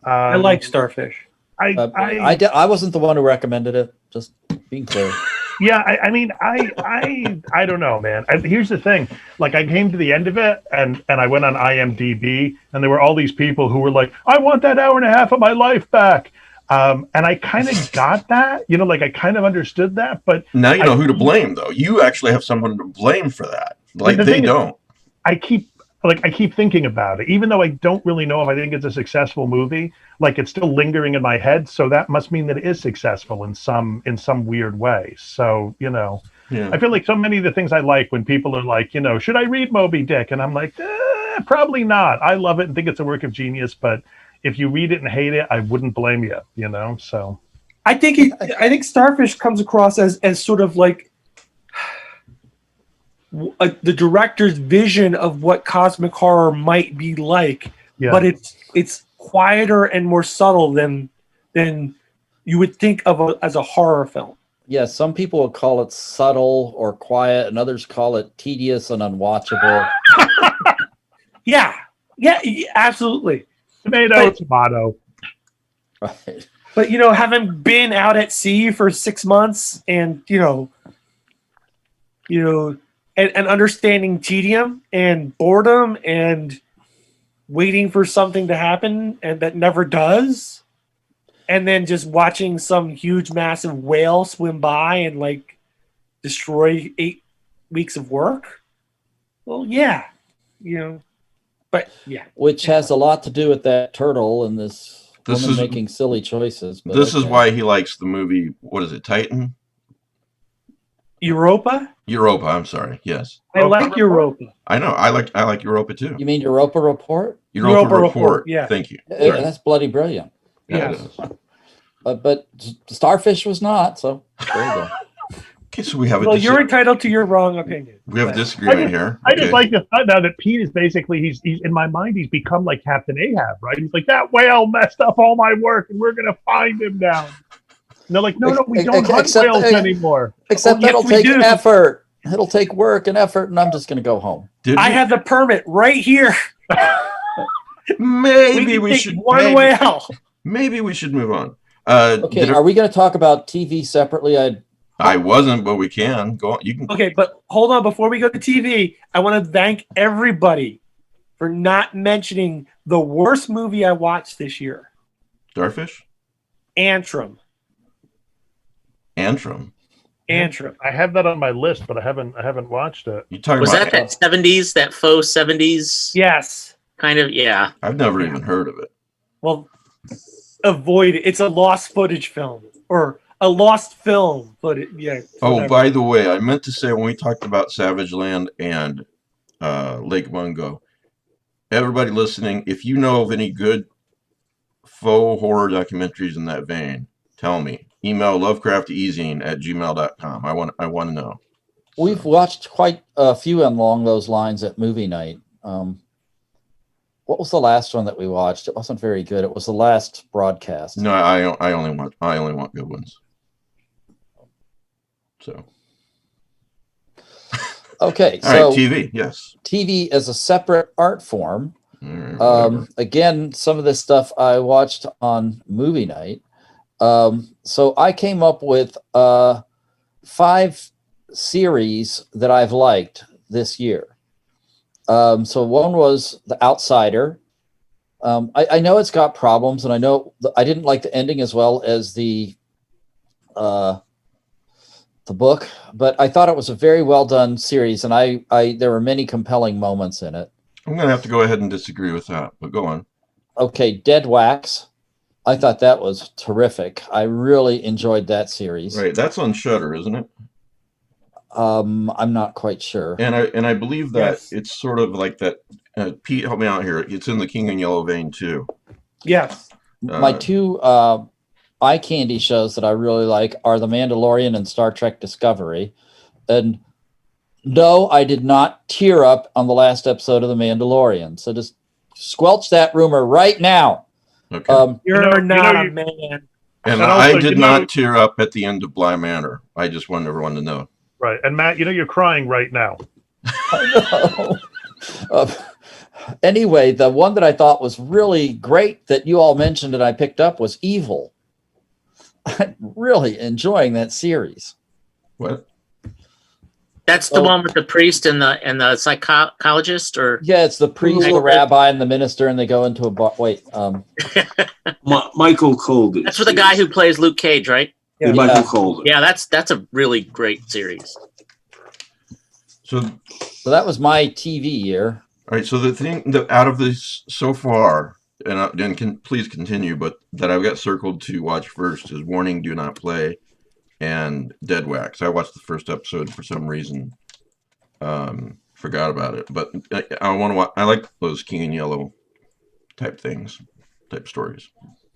I like Starfish. I wasn't the one who recommended it. Just being clear. Yeah, I don't know, man. Here's the thing. Like, I came to the end of it, and I went on IMDb, and there were all these people who were like, I want that hour and a half of my life back. And I kind of got that, like I kind of understood that. But now you know who to blame, though. You actually have someone to blame for that. Like, they don't. I keep thinking about it, even though I don't really know if I think it's a successful movie. Like, it's still lingering in my head, so that must mean that it is successful in some weird way. So I feel like so many of the things I like, when people are like, should I read Moby Dick? And I'm like, probably not. I love it and think it's a work of genius, but if you read it and hate it, I wouldn't blame you. So I think Starfish comes across as sort of like the director's vision of what cosmic horror might be like, but it's quieter and more subtle than you would think of as a horror film. Yeah, some people will call it subtle or quiet, and others call it tedious and unwatchable. Yeah, absolutely. Tomato. Right. But having been out at sea for 6 months, and and understanding tedium and boredom and waiting for something to happen and that never does, and then just watching some huge massive whale swim by and like destroy 8 weeks of work. Well, yeah, but yeah, which has a lot to do with that turtle and this woman making silly choices. But this is why he likes the movie. What is it, Titan? Europa, I'm sorry. Yes. I like Europa. I know. I like Europa too. You mean Europa Report? Europa Report. Yeah. Thank you. That's bloody brilliant. Yeah. It is. But Starfish was not. So there you go. Okay, so we have you're entitled to your wrong opinion. We have a disagreement here. I just like the thought now that Pete is basically he's in my mind he's become like Captain Ahab, right? He's like, that whale messed up all my work, and we're gonna find him now. And they're like, no, we don't hunt whales anymore. Except that'll take effort. It'll take work and effort, and I'm just going to go home. I have the permit right here. Maybe we should whale. Maybe we should move on. Okay, are we going to talk about TV separately? I wasn't, but we can go on. You can. Okay, but hold on. Before we go to TV, I want to thank everybody for not mentioning the worst movie I watched this year. Starfish? Antrim. I have that on my list, but I haven't watched it. Was that 70s, that faux 70s? Yes. Kind of, yeah. I've never even heard of it. Well, avoid it. It's a lost footage film or a lost film footage. Yeah. Oh, by the way, I meant to say when we talked about Savage Land and Lake Mungo, everybody listening, if you know of any good faux horror documentaries in that vein, tell me. Email lovecrafteZine@gmail.com. I want to know. We've watched quite a few along those lines at movie night. What was the last one that we watched? It wasn't very good. It was the last broadcast. No, I only want good ones. So. Okay. All right, TV, yes. TV is a separate art form. Again, some of this stuff I watched on movie night. So I came up with 5 series that I've liked this year. So one was The Outsider. I know it's got problems, and I know I didn't like the ending as well as the book, but I thought it was a very well done series, and there were many compelling moments in it. I'm going to have to go ahead and disagree with that, but go on. Okay, Dead Wax. I thought that was terrific. I really enjoyed that series. Right, that's on Shudder, isn't it? I'm not quite sure. And I believe that it's sort of like that. Pete, help me out here. It's in the King in Yellow vein too. Yes. My 2 eye candy shows that I really like are The Mandalorian and Star Trek Discovery. And no, I did not tear up on the last episode of The Mandalorian. So just squelch that rumor right now. Okay. You're not a man. And I did not tear up at the end of Bly Manor. I just want everyone to know. Right. And Matt, you're crying right now. I know. Anyway, the one that I thought was really great that you all mentioned and I picked up was Evil. I'm really enjoying that series. What? That's the one with the priest and the psychologist, or yeah, it's the priest, the rabbi, and the minister, and they go into a bar. Wait, Michael Colden. That's for the guy who plays Luke Cage, right? Yeah, Michael Colden. Yeah, that's a really great series. So that was my TV year. All right. So the thing that out of this so far, and please continue, but that I've got circled to watch first is Warning: Do Not Play and Dead Wax. I watched the first episode for some reason, forgot about it, but I want to watch. I like those King in Yellow type stories.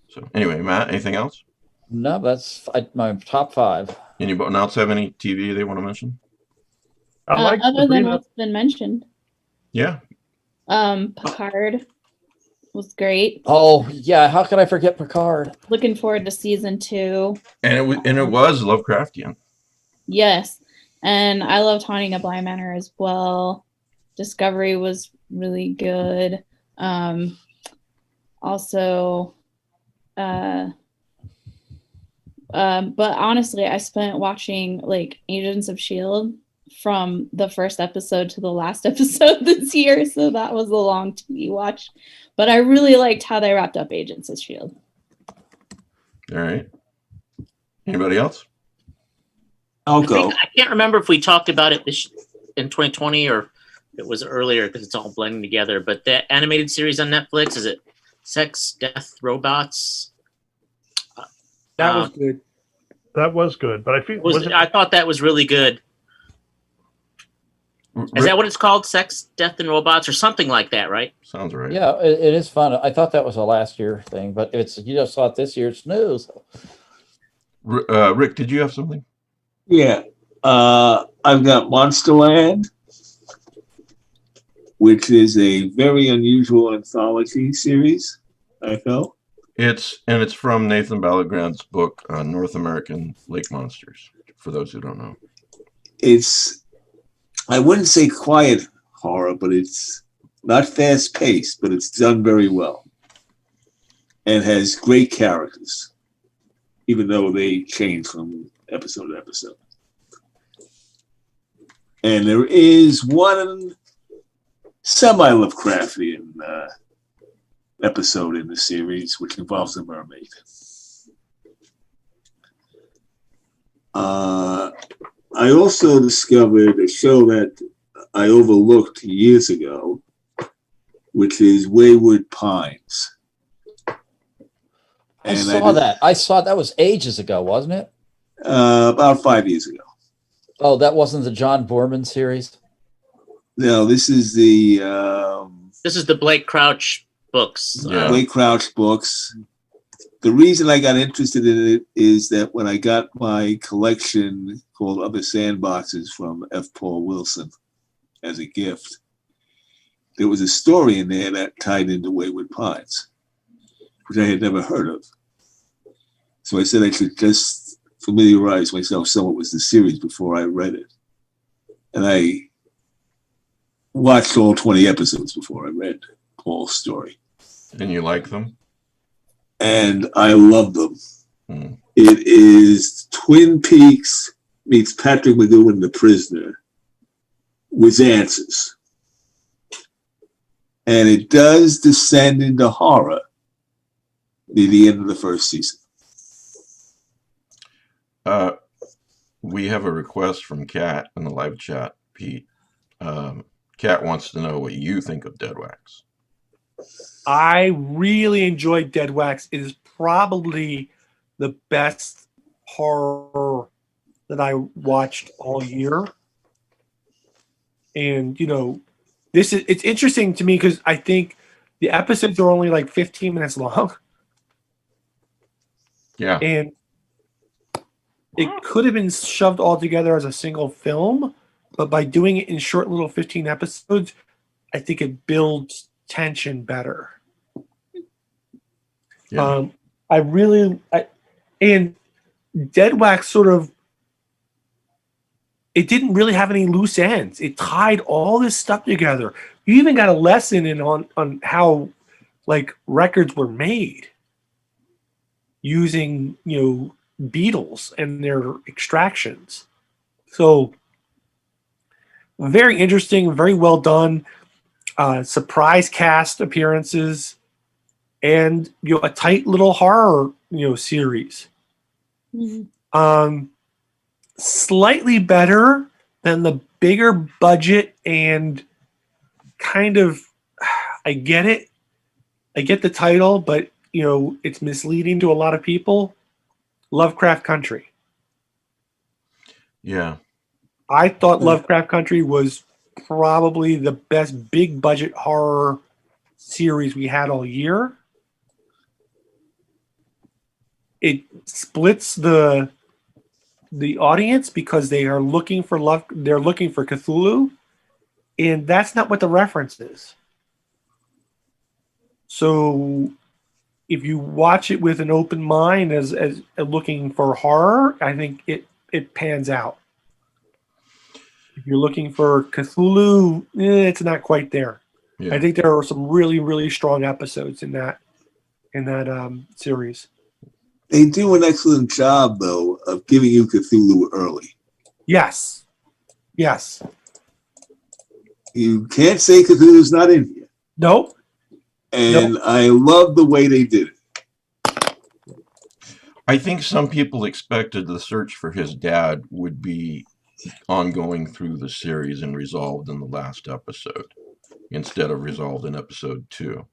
So anyway, Matt, anything else? No, that's my top 5. Anyone else have any TV they want to mention? Other than what's been mentioned. Yeah. Picard was great. Oh yeah, how could I forget Picard? Looking forward to season 2. And it was Lovecraftian. Yes, and I loved Haunting of Bly Manor as well. Discovery was really good. Also, but honestly, I spent watching like Agents of S.H.I.E.L.D. from the first episode to the last episode this year, so that was a long TV watch. But I really liked how they wrapped up Agents of S.H.I.E.L.D. All right. Anybody else? I'll go. I can't remember if we talked about it in 2020 or it was earlier because it's all blending together. But the animated series on Netflix, is it Sex, Death, Robots? That was good. That was good, but I feel I thought that was really good. Is that what it's called? Sex, Death, and Robots, or something like that, right? Sounds right. Yeah, it is fun. I thought that was a last year thing, but you just saw it this year. It's news. Rick, did you have something? Yeah. I've got Monsterland, which is a very unusual anthology series, I felt. It's from Nathan Balagran's book on North American lake monsters, for those who don't know. I wouldn't say quiet horror, but it's not fast paced, but it's done very well. And has great characters, even though they change from episode to episode. And there is one semi-Lovecraftian episode in the series, which involves a mermaid. I also discovered a show that I overlooked years ago, which is Wayward Pines. I saw that was ages ago, wasn't it? About 5 years ago. Oh, that wasn't the John Boorman series? No, this is the Blake Crouch books. Yeah. Blake Crouch books. The reason I got interested in it is that when I got my collection called Other Sandboxes from F. Paul Wilson as a gift, there was a story in there that tied into Wayward Pines, which I had never heard of. So I said I should just familiarize myself somewhat with the series before I read it. And I watched all 20 episodes before I read Paul's story. And you like them? And I love them. Mm. It is Twin Peaks meets Patrick McGowan, The Prisoner, with answers. And it does descend into horror near the end of the first season. We have a request from Kat in the live chat, Pete. Kat wants to know what you think of Dead Wax. I really enjoyed Dead Wax. It is probably the best horror that I watched all year. And, it's interesting to me because I think the episodes are only like 15 minutes long. Yeah. And it could have been shoved all together as a single film, but by doing it in short little 15 episodes, I think it builds tension better. Yeah. And Dead Wax sort of, it didn't really have any loose ends. It tied all this stuff together. You even got a lesson on how like records were made using, beetles and their extractions. So very interesting, very well done. Surprise cast appearances, and a tight little horror series. Mhm. Slightly better than the bigger budget, and kind of, I get it. I get the title, but it's misleading to a lot of people. Lovecraft Country. Yeah. I thought Lovecraft Country was probably the best big budget horror series we had all year. It splits the audience because they are looking for they're looking for Cthulhu, and that's not what the reference is. So if you watch it with an open mind as looking for horror, I think it pans out. If you're looking for Cthulhu, it's not quite there. Yeah. I think there are some really, really strong episodes in that series. They do an excellent job, though, of giving you Cthulhu early. Yes. You can't say Cthulhu's not in here. Nope. And I love the way they did it. I think some people expected the search for his dad would be ongoing through the series and resolved in the last episode instead of resolved in episode 2.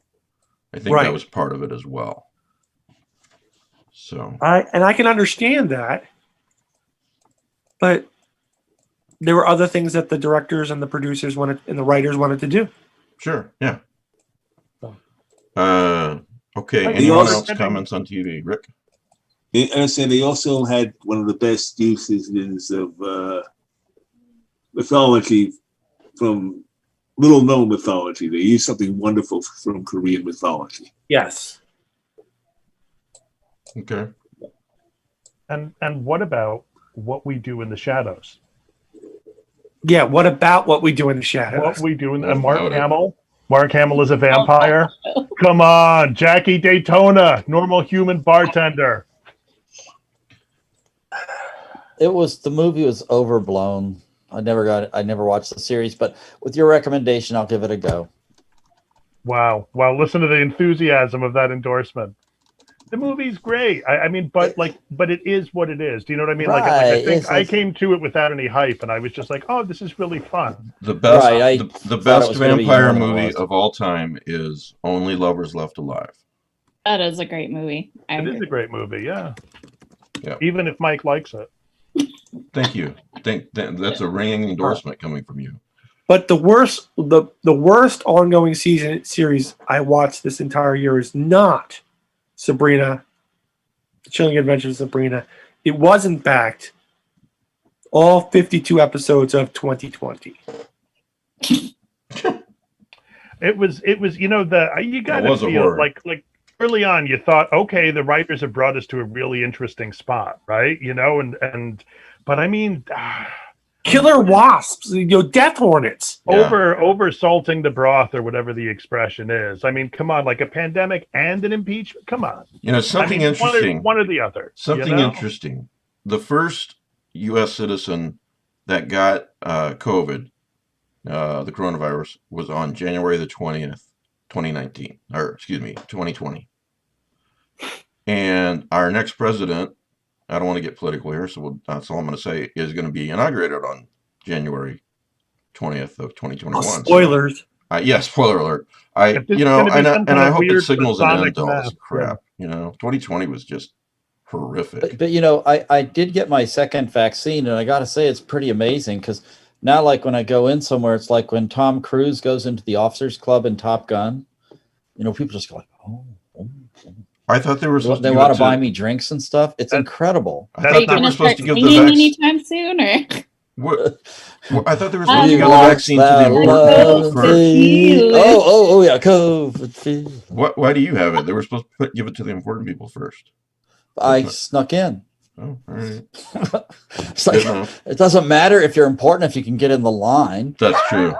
I think that was part of it as well. So I can understand that, but there were other things that the directors and the producers wanted and the writers wanted to do. Sure, yeah. Okay. They Anyone also- else comments on TV? Rick? I said they also had one of the best uses of mythology from little-known mythology. They used something wonderful from Korean mythology. Yes. Okay. And what about What We Do in the Shadows? Yeah. What about What We Do in the Shadows? What We Do in What Mark about it? Hamill. Mark Hamill is a vampire. Come on, Jackie Daytona, normal human bartender. The movie was overblown. I never watched the series, but with your recommendation, I'll give it a go. Wow. Listen to the enthusiasm of that endorsement. The movie's great. But it is what it is. Do you know what I mean? Right. I think I came to it without any hype, and I was just like, "Oh, this is really fun." The best, Right, the it best was gonna be vampire more than it movie was. of all time is Only Lovers Left Alive. That is a great movie. It is a great movie, yeah. Yeah. Even if Mike likes it. Thank you. That's a ringing endorsement coming from you. But the worst ongoing series I watched this entire year is not Sabrina, The Chilling Adventures of Sabrina. It was, in fact, all 52 episodes of 2020. It was you got to feel like early on you thought, okay, the writers have brought us to a really interesting spot, right? But I mean, Killer wasps, death hornets. over salting the broth or whatever the expression is. I mean, come on, like a pandemic and an impeachment. Come on. Something interesting. One or the other. Something interesting. The first U.S. citizen that got COVID, the coronavirus, was on January the 20th, 2019, or excuse me, 2020. And our next president, I don't want to get political here, so that's all I'm going to say, is going to be inaugurated on January 20th of 2021. Spoilers. Yeah, spoiler alert. I hope it signals an end to all this crap. 2020 was just horrific. But I did get my second vaccine, and I got to say it's pretty amazing because now, like when I go in somewhere, it's like when Tom Cruise goes into the Officers Club in Top Gun. People just go like, oh. I thought they were supposed they want to buy me drinks and stuff. It's incredible. I thought they were supposed to give the vaccine anytime soon, or I thought they were supposed to give the vaccine to the important people first. Oh yeah, COVID. Why do you have it? They were supposed to give it to the important people first. I snuck in. Oh, all right. It's like, it doesn't matter if you're important if you can get in the line. That's true.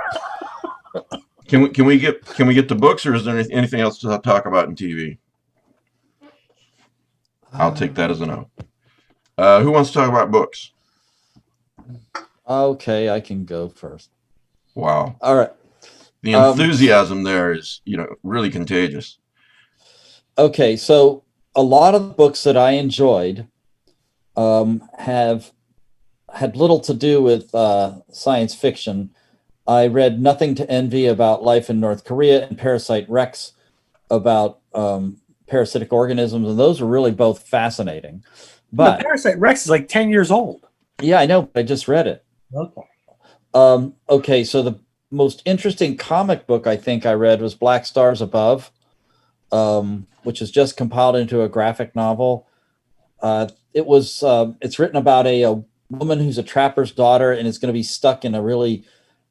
Can we get the books, or is there anything else to talk about in TV? I'll take that as a no. Who wants to talk about books? Okay, I can go first. Wow. All right. The enthusiasm there is, really contagious. Okay, so a lot of the books that I enjoyed have had little to do with science fiction. I read Nothing to Envy about life in North Korea and Parasite Rex about parasitic organisms, and those are really both fascinating. But Parasite Rex is like 10 years old. Yeah, I know, but I just read it. Okay. Okay, so the most interesting comic book I think I read was Black Stars Above, which is just compiled into a graphic novel. It's written about a woman who's a trapper's daughter and is going to be stuck in a really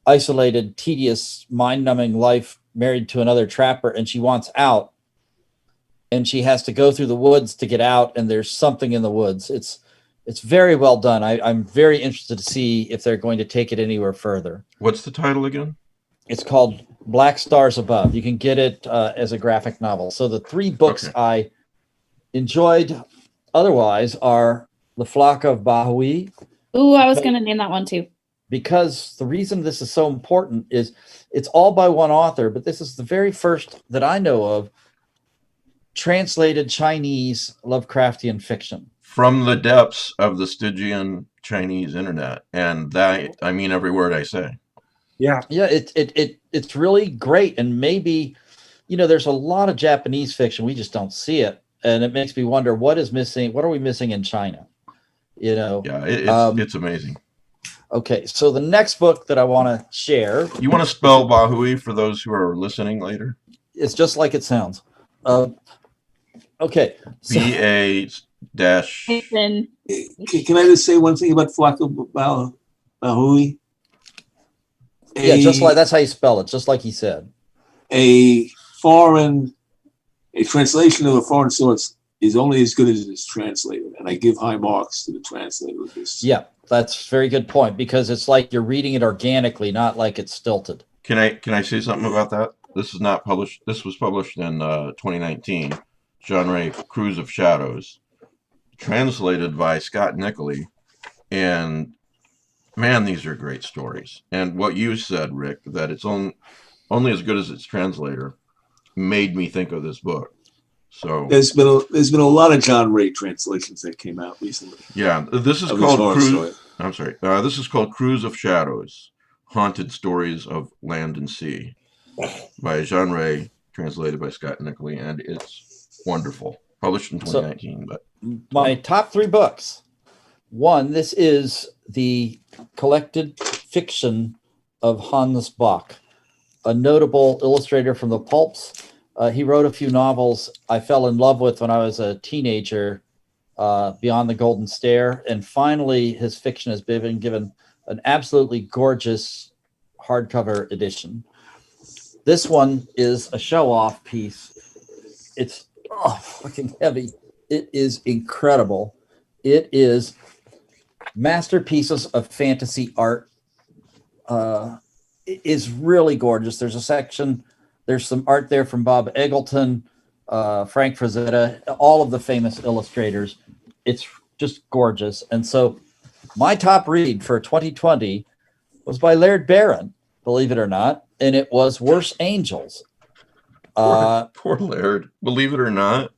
isolated, tedious, mind-numbing life married to another trapper, and she wants out. And she has to go through the woods to get out, and there's something in the woods. It's very well done. I'm very interested to see if they're going to take it anywhere further. What's the title again? It's called Black Stars Above. You can get it as a graphic novel. So the three books I enjoyed otherwise are The Flock of Bahui. Ooh, I was going to name that one too. Because the reason this is so important is it's all by one author, but this is the very first that I know of translated Chinese Lovecraftian fiction. From the depths of the Stygian Chinese internet. And that, I mean every word I say. Yeah, it's really great. And maybe, there's a lot of Japanese fiction. We just don't see it. And it makes me wonder what is missing. What are we missing in China? Yeah, it's amazing. Okay, so the next book that I want to share. You want to spell Bahui for those who are listening later? It's just like it sounds. Okay. So, B-A-dash. Can I just say one thing about Flock of Bahui? Yeah, just like that's how you spell it, just like he said. A translation of a foreign source is only as good as it's translated, and I give high marks to the translator of this. Yeah, that's a very good point, because it's like you're reading it organically, not like it's stilted. Can I say something about that? This is not published. This was published in 2019. Genre Cruise of Shadows, translated by Scott Nickley, and man, these are great stories. And what you said, Rick, that it's only as good as its translator, made me think of this book. So there's been a lot of John Ray translations that came out recently. Yeah, this is called Cruise. I'm sorry. This is called Cruise of Shadows: Haunted Stories of Land and Sea, by Jean Ray, translated by Scott Nickley, and it's wonderful. Published in 2019. But my top three books. One, this is the collected fiction of Hans Bach, a notable illustrator from the pulps. He wrote a few novels I fell in love with when I was a teenager, Beyond the Golden Stair, and finally his fiction has been given an absolutely gorgeous hardcover edition. This one is a show-off piece. It's fucking heavy. It is incredible. It is masterpieces of fantasy art. It is really gorgeous. There's some art there from Bob Eggleton, Frank Frazetta, all of the famous illustrators. It's just gorgeous. And so my top read for 2020 was by Laird Barron, believe it or not, and it was Worse Angels. Poor Laird, believe it or not.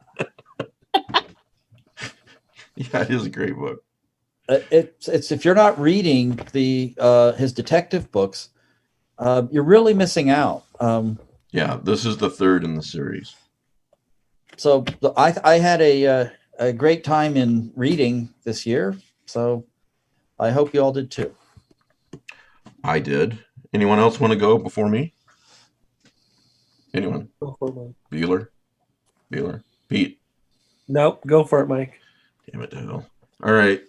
Yeah, it is a great book. It's if you're not reading his detective books, you're really missing out. Yeah, this is the third in the series. So I had a great time in reading this year. So I hope you all did too. I did. Anyone else want to go before me? Anyone? Go for it, Mike. Beeler? Pete? Nope, go for it, Mike. Damn it to hell. All right.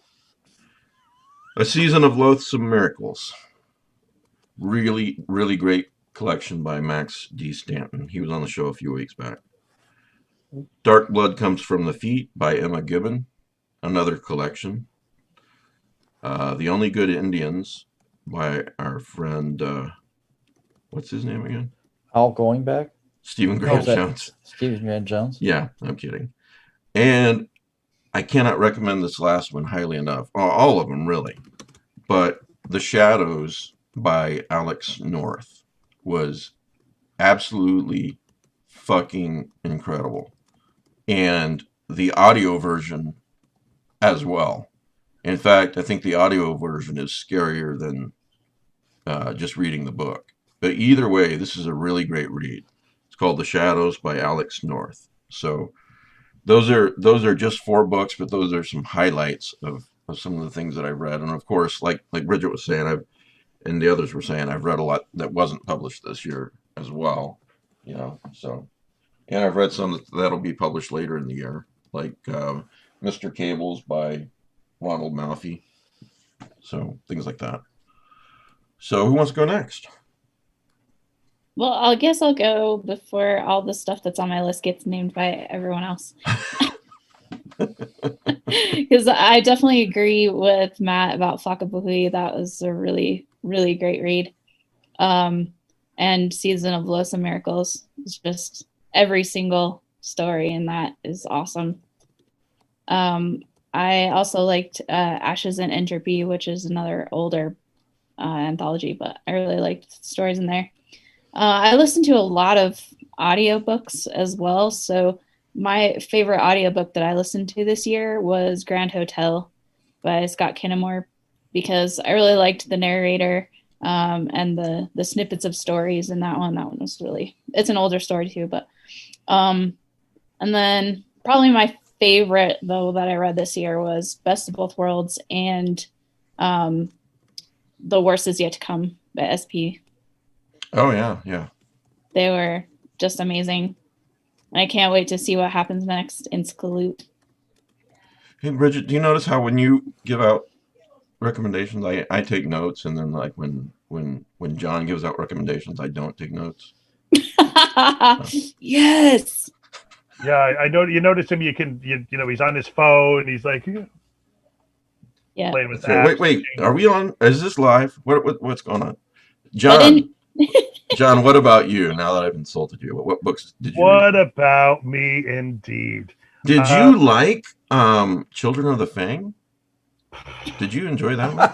A Season of Loathsome Miracles. Really, really great collection by Max D. Stanton. He was on the show a few weeks back. Dark Blood Comes from the Feet by Emma Gibbon. Another collection. The Only Good Indians by our friend, what's his name again? Al Going Back? Stephen Grant Jones. Stephen Grant Jones? Yeah, I'm kidding. And I cannot recommend this last one highly enough. All of them, really. But The Shadows by Alex North was absolutely fucking incredible. And the audio version as well. In fact, I think the audio version is scarier than just reading the book. But either way, this is a really great read. It's called The Shadows by Alex North. So those are just 4 books, but those are some highlights of some of the things that I've read. And of course, like Bridget was saying, and the others were saying, I've read a lot that wasn't published this year as well. You know, so, and I've read some that'll be published later in the year, like Mr. Cables by Ronald Malfi. So things like that. So who wants to go next? Well, I guess I'll go before all the stuff that's on my list gets named by everyone else. Because I definitely agree with Matt about Fakabuhui. That was a really, really great read. And Season of Loathsome Miracles is just every single story in that is awesome. I also liked Ashes and Entropy, which is another older anthology, but I really liked stories in there. I listened to a lot of audiobooks as well. So my favorite audiobook that I listened to this year was Grand Hotel by Scott Kinnemore, because I really liked the narrator and the snippets of stories in that one. That one was really, it's an older story too, but and then probably my favorite though that I read this year was Best of Both Worlds and The Worst Is Yet to Come by SP. Oh yeah. They were just amazing. I can't wait to see what happens next in Skaloot. Hey Bridget, do you notice how when you give out recommendations, I take notes, and then like when John gives out recommendations, I don't take notes? Yes. Yeah, I know. You notice him. You know, he's on his phone. He's like, yeah. Playing with apps. Wait. Are we on? Is this live? What's going on, John? John, what about you? Now that I've insulted you, what books did you read? What about me, indeed? Did you like Children of the Fang? Did you enjoy that one?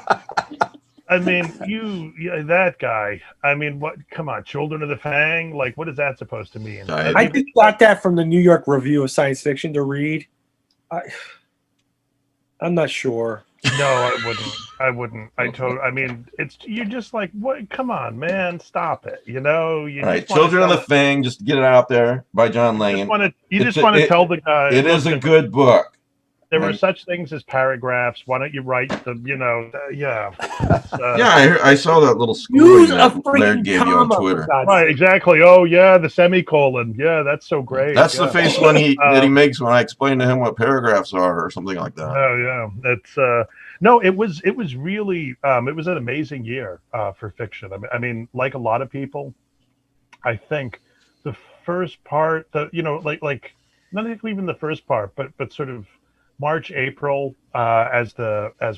I mean, that guy. I mean, what? Come on, Children of the Fang. Like, what is that supposed to mean? I just got that from the New York Review of Science Fiction to read. I'm not sure. No, I wouldn't. I mean, you're just like, what? Come on, man, stop it. You know. All right, Children of the Fang. Just get it out there by John Langan. You just want to tell the guy. It is a good book. There are such things as paragraphs. Why don't you write them? You know, yeah. Yeah, I saw that little scoring that Laird gave you on Twitter. Right, exactly. Oh, yeah, the semicolon. Yeah, that's so great. That's the face that he makes when I explain to him what paragraphs are, or something like that. Oh, yeah. It's no, it was really it was an amazing year for fiction. I mean, like a lot of people, I think the first part, like not even the first part, but sort of March, April, as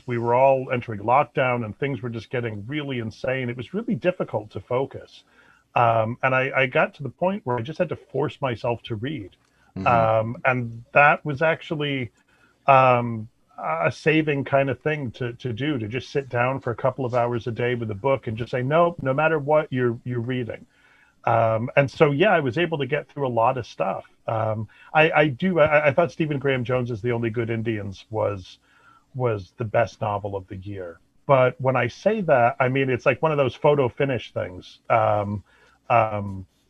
we were all entering lockdown and things were just getting really insane, it was really difficult to focus. And I got to the point where I just had to force myself to read. Mm-hmm. And that was actually a saving kind of thing to do, to just sit down for a couple of hours a day with a book and just say, no matter what you're reading. And so, yeah, I was able to get through a lot of stuff. I thought Stephen Graham Jones's The Only Good Indians was the best novel of the year. But when I say that, I mean, it's like one of those photo finish things, the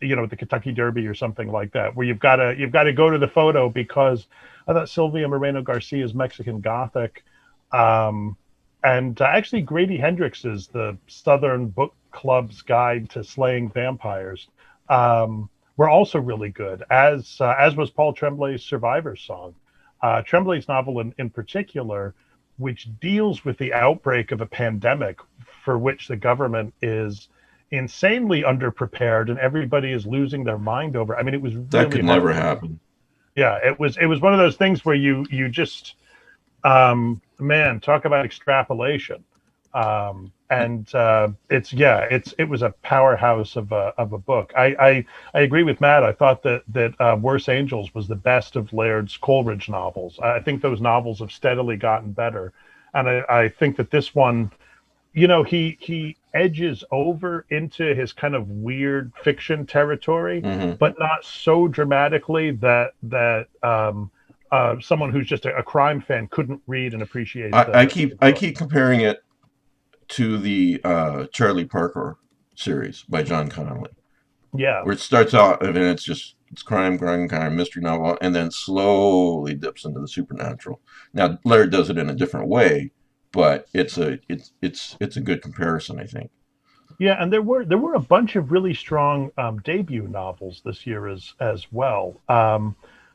Kentucky Derby or something like that, where you've got to go to the photo, because I thought Sylvia Moreno Garcia's Mexican Gothic, and actually Grady Hendrix's The Southern Book Club's Guide to Slaying Vampires, were also really good, as was Paul Tremblay's Survivor's Song. Tremblay's novel in particular, which deals with the outbreak of a pandemic for which the government is insanely underprepared and everybody is losing their mind over. I mean, it was really that could never happen. Yeah, it was one of those things where you just man, talk about extrapolation. And it was a powerhouse of a book. I agree with Matt. I thought that Worse Angels was the best of Laird's Coleridge novels. I think those novels have steadily gotten better, and I think that this one, he edges over into his kind of weird fiction territory, but not so dramatically that someone who's just a crime fan couldn't read and appreciate. I keep comparing it to the Charlie Parker series by John Connolly. Yeah. Where it starts out and it's crime, kind of mystery novel, and then slowly dips into the supernatural. Now Laird does it in a different way, but it's a good comparison, I think. Yeah, and there were a bunch of really strong debut novels this year as well.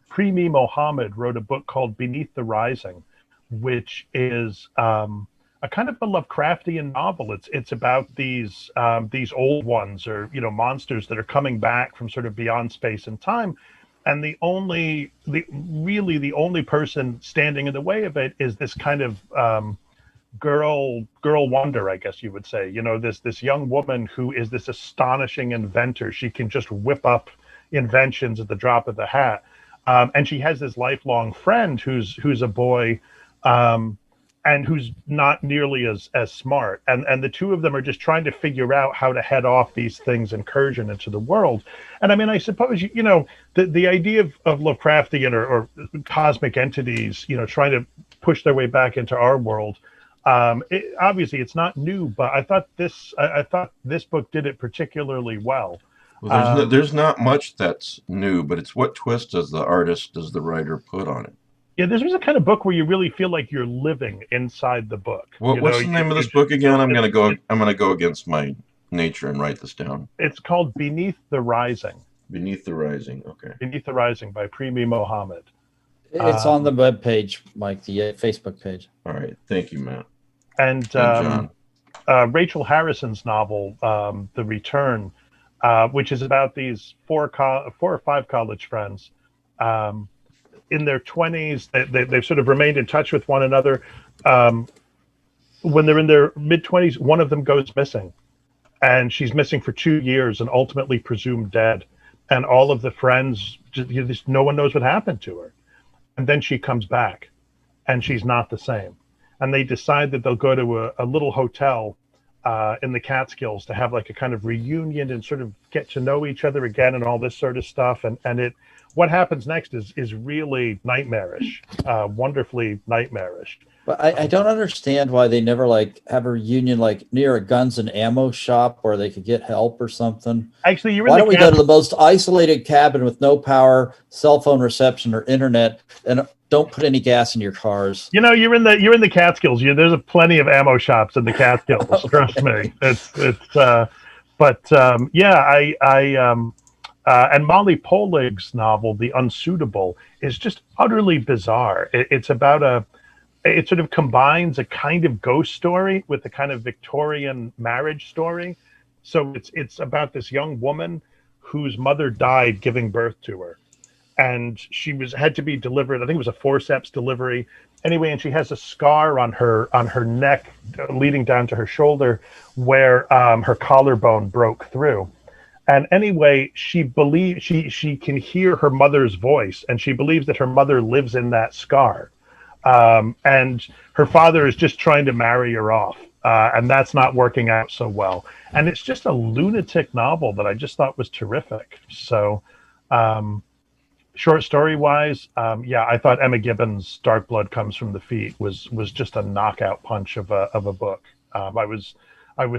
Premi Mohammed wrote a book called Beneath the Rising, which is a kind of a Lovecraftian novel. It's about these old ones, or monsters that are coming back from sort of beyond space and time, and the only person standing in the way of it is this kind of girl wonder, I guess you would say. This young woman who is this astonishing inventor. She can just whip up inventions at the drop of the hat, and she has this lifelong friend who's a boy. And who's not nearly as smart. And the two of them are just trying to figure out how to head off these things' incursion into the world. And I mean, I suppose, the idea of Lovecraftian or cosmic entities, trying to push their way back into our world, obviously it's not new, but I thought this book did it particularly well. Well, there's not much that's new, but it's what twist does the writer put on it? Yeah, this was a kind of book where you really feel like you're living inside the book. What's the name of this book again? I'm gonna go against my nature and write this down. It's called Beneath the Rising. Beneath the Rising, okay. Beneath the Rising by Premi Mohammed. It's on the webpage, Mike, the Facebook page. All right, thank you, Matt. And John. Rachel Harrison's novel, The Return, which is about these four or five college friends. In their 20s, they've sort of remained in touch with one another. When they're in their mid-20s, one of them goes missing, and she's missing for 2 years and ultimately presumed dead. And all of the friends, no one knows what happened to her. And then she comes back, and she's not the same. And they decide that they'll go to a little hotel in the Catskills to have like a kind of reunion and sort of get to know each other again and all this sort of stuff. And what happens next is really nightmarish, wonderfully nightmarish. But I don't understand why they never have a reunion near a guns and ammo shop where they could get help or something. Actually, why don't we go to the most isolated cabin with no power, cell phone reception, or internet, and don't put any gas in your cars? You're in the Catskills. There's plenty of ammo shops in the Catskills. Okay. Trust me. And Molly Polig's novel, The Unsuitable, is just utterly bizarre. It's about it sort of combines a kind of ghost story with a kind of Victorian marriage story. So it's about this young woman whose mother died giving birth to her, and she had to be delivered. I think it was a forceps delivery. Anyway, and she has a scar on her neck leading down to her shoulder where her collarbone broke through. And anyway, she believes she can hear her mother's voice, and she believes that her mother lives in that scar. And her father is just trying to marry her off, and that's not working out so well. And it's just a lunatic novel that I just thought was terrific. So, short story wise, I thought Emma Gibbon's Dark Blood Comes from the Feet was just a knockout punch of a book. I was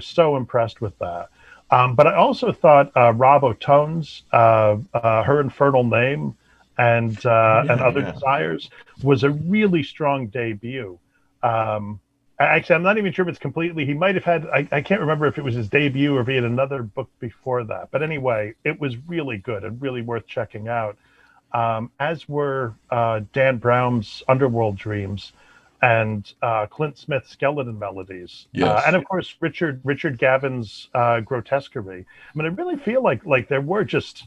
so impressed with that. But I also thought Rob O'Tone's Her Infernal Name and Other Desires was a really strong debut. Actually, I'm not even sure if it's completely. He might have had. I can't remember if it was his debut or if he had another book before that. But anyway, it was really good and really worth checking out. As were Dan Brown's Underworld Dreams and Clint Smith's Skeleton Melodies, and of course Richard Gavin's Grotesquerie. I mean, I really feel like there were just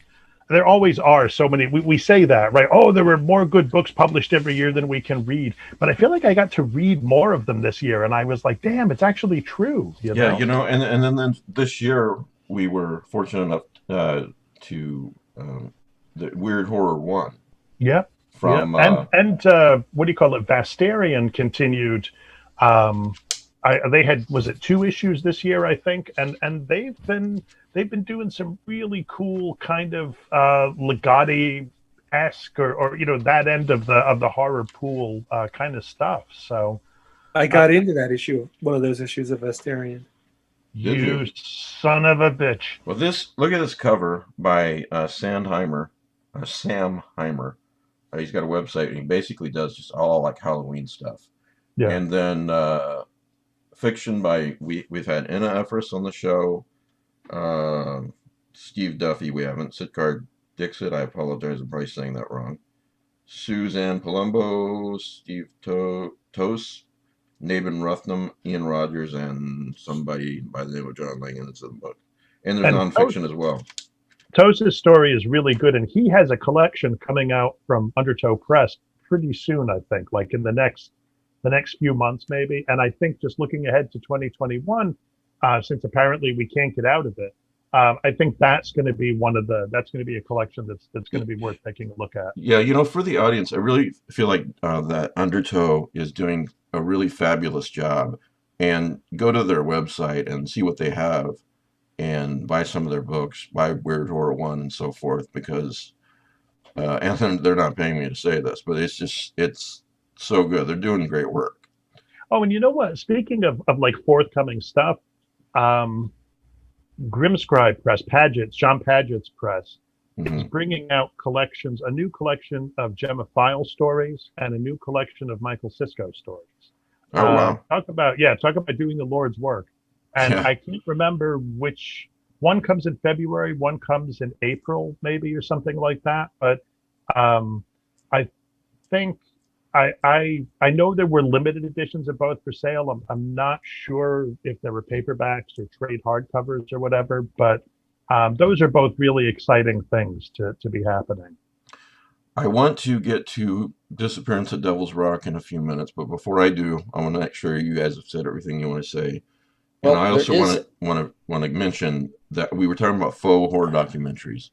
there always are so many. We say that, right? Oh, there were more good books published every year than we can read. But I feel like I got to read more of them this year, and I was like, damn, it's actually true. Yeah, and then this year we were fortunate enough to the Weird Horror 1. Yeah. From and what do you call it? Vastarian continued. They had, was it 2 issues this year, I think, and they've been doing some really cool kind of Legati-esque or that end of the horror pool kind of stuff. So I got into that issue, one of those issues of Vastarian. You son of a bitch. Well, look at this cover by Sam Heimer. He's got a website, and he basically does just all like Halloween stuff. Yeah. And then fiction by we've had Anna Efris on the show, Steve Duffy. We haven't. Sitkar Dixit. I apologize. I'm probably saying that wrong. Suzanne Palumbo, Steve Toast, Nabin Ruthnam, Ian Rogers, and somebody by the name of John Langan is in the book. And there's nonfiction as well. Toast's story is really good, and he has a collection coming out from Undertow Press pretty soon, I think, like in the next few months maybe. And I think just looking ahead to 2021, since apparently we can't get out of it, I think that's going to be a collection that's going to be worth taking a look at. Yeah, for the audience, I really feel like that Undertow is doing a really fabulous job, and go to their website and see what they have and buy some of their books, buy Weird Horror 1 and so forth, because and they're not paying me to say this, but it's so good. They're doing great work. Oh, and you know what? Speaking of like forthcoming stuff, Grimscribe Press, John Paget's press, is bringing out collections, a new collection of Gemma File stories and a new collection of Michael Sisko stories. Oh, wow. Talk about doing the Lord's work. And I can't remember which one comes in February, one comes in April, maybe, or something like that. But I think I know there were limited editions of both for sale. I'm not sure if there were paperbacks or trade hardcovers or whatever, but those are both really exciting things to be happening. I want to get to Disappearance at Devil's Rock in a few minutes, but before I do, I want to make sure you guys have said everything you want to say. And I also want to mention that we were talking about faux horror documentaries,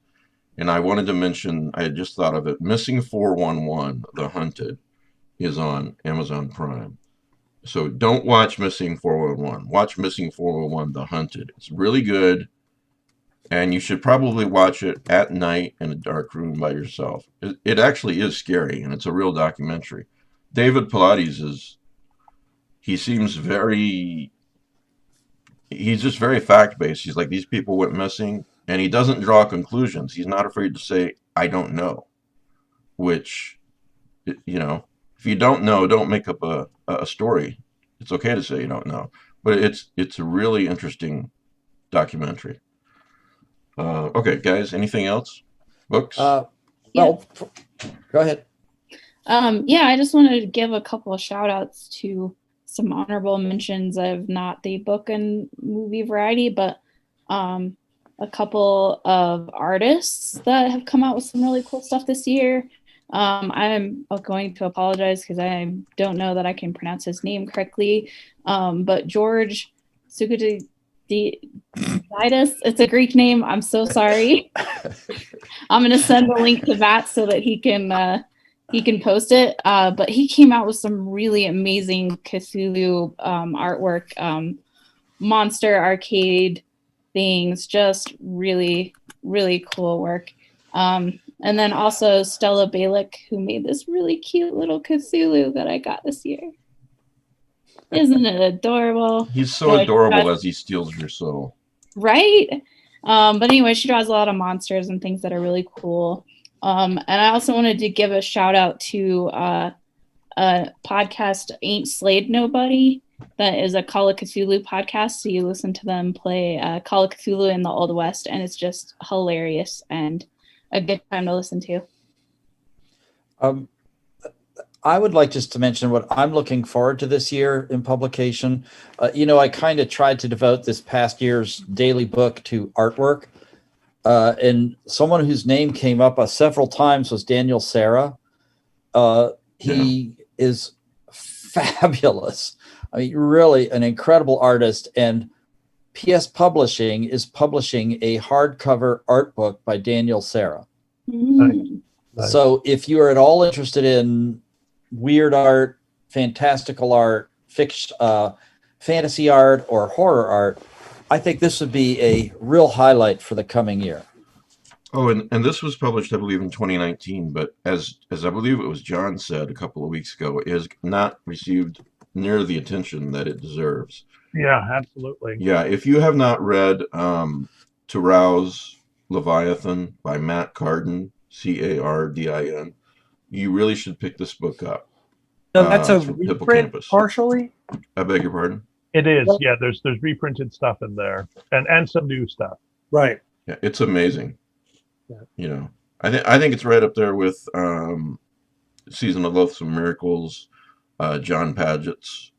and I wanted to mention, I had just thought of it, Missing 411, The Hunted, is on Amazon Prime. So don't watch Missing 411. Watch Missing 411, The Hunted. It's really good, and you should probably watch it at night in a dark room by yourself. It actually is scary, and it's a real documentary. David Pilates he's just very fact-based. He's like, these people went missing, and he doesn't draw conclusions. He's not afraid to say, I don't know, which, if you don't know, don't make up a story. It's okay to say you don't know, but it's a really interesting documentary. Okay, guys, anything else? Books? Well, go ahead. I just wanted to give a couple of shout outs to some honorable mentions of not the book and movie variety, but a couple of artists that have come out with some really cool stuff this year. I'm going to apologize because I don't know that I can pronounce his name correctly, but George Sukaditis, it's a Greek name. I'm so sorry. I'm going to send a link to that so that he can post it. But he came out with some really amazing Cthulhu artwork, monster arcade things, just really, really cool work. And then also Stella Balick, who made this really cute little Cthulhu that I got this year. Isn't it adorable? He's so adorable as he steals your soul. Right? But anyway, she draws a lot of monsters and things that are really cool. And I also wanted to give a shout out to a podcast, Ain't Slayed Nobody. That is a Call of Cthulhu podcast. So you listen to them play Call of Cthulhu in the Old West, and it's just hilarious and a good time to listen to. I would like just to mention what I'm looking forward to this year in publication. I kind of tried to devote this past year's daily book to artwork. And someone whose name came up several times was Daniel Serra. He is fabulous. I mean, really an incredible artist. And PS Publishing is publishing a hardcover art book by Daniel Serra. Mm. Nice. So if you are at all interested in weird art, fantastical art, fiction, fantasy art, or horror art, I think this would be a real highlight for the coming year. Oh, and this was published, I believe, in 2019, but as I believe it was John said a couple of weeks ago, it has not received near the attention that it deserves. Yeah, absolutely. Yeah, if you have not read To Rouse Leviathan by Matt Cardin, Cardin, you really should pick this book up. No, that's a from reprint Hippocampus. partially. I beg your pardon? It is. Yeah, there's reprinted stuff in there and some new stuff. Right. Yeah, it's amazing. Yeah. You know, I think it's right up there with Season of Loathsome Miracles, John Paget's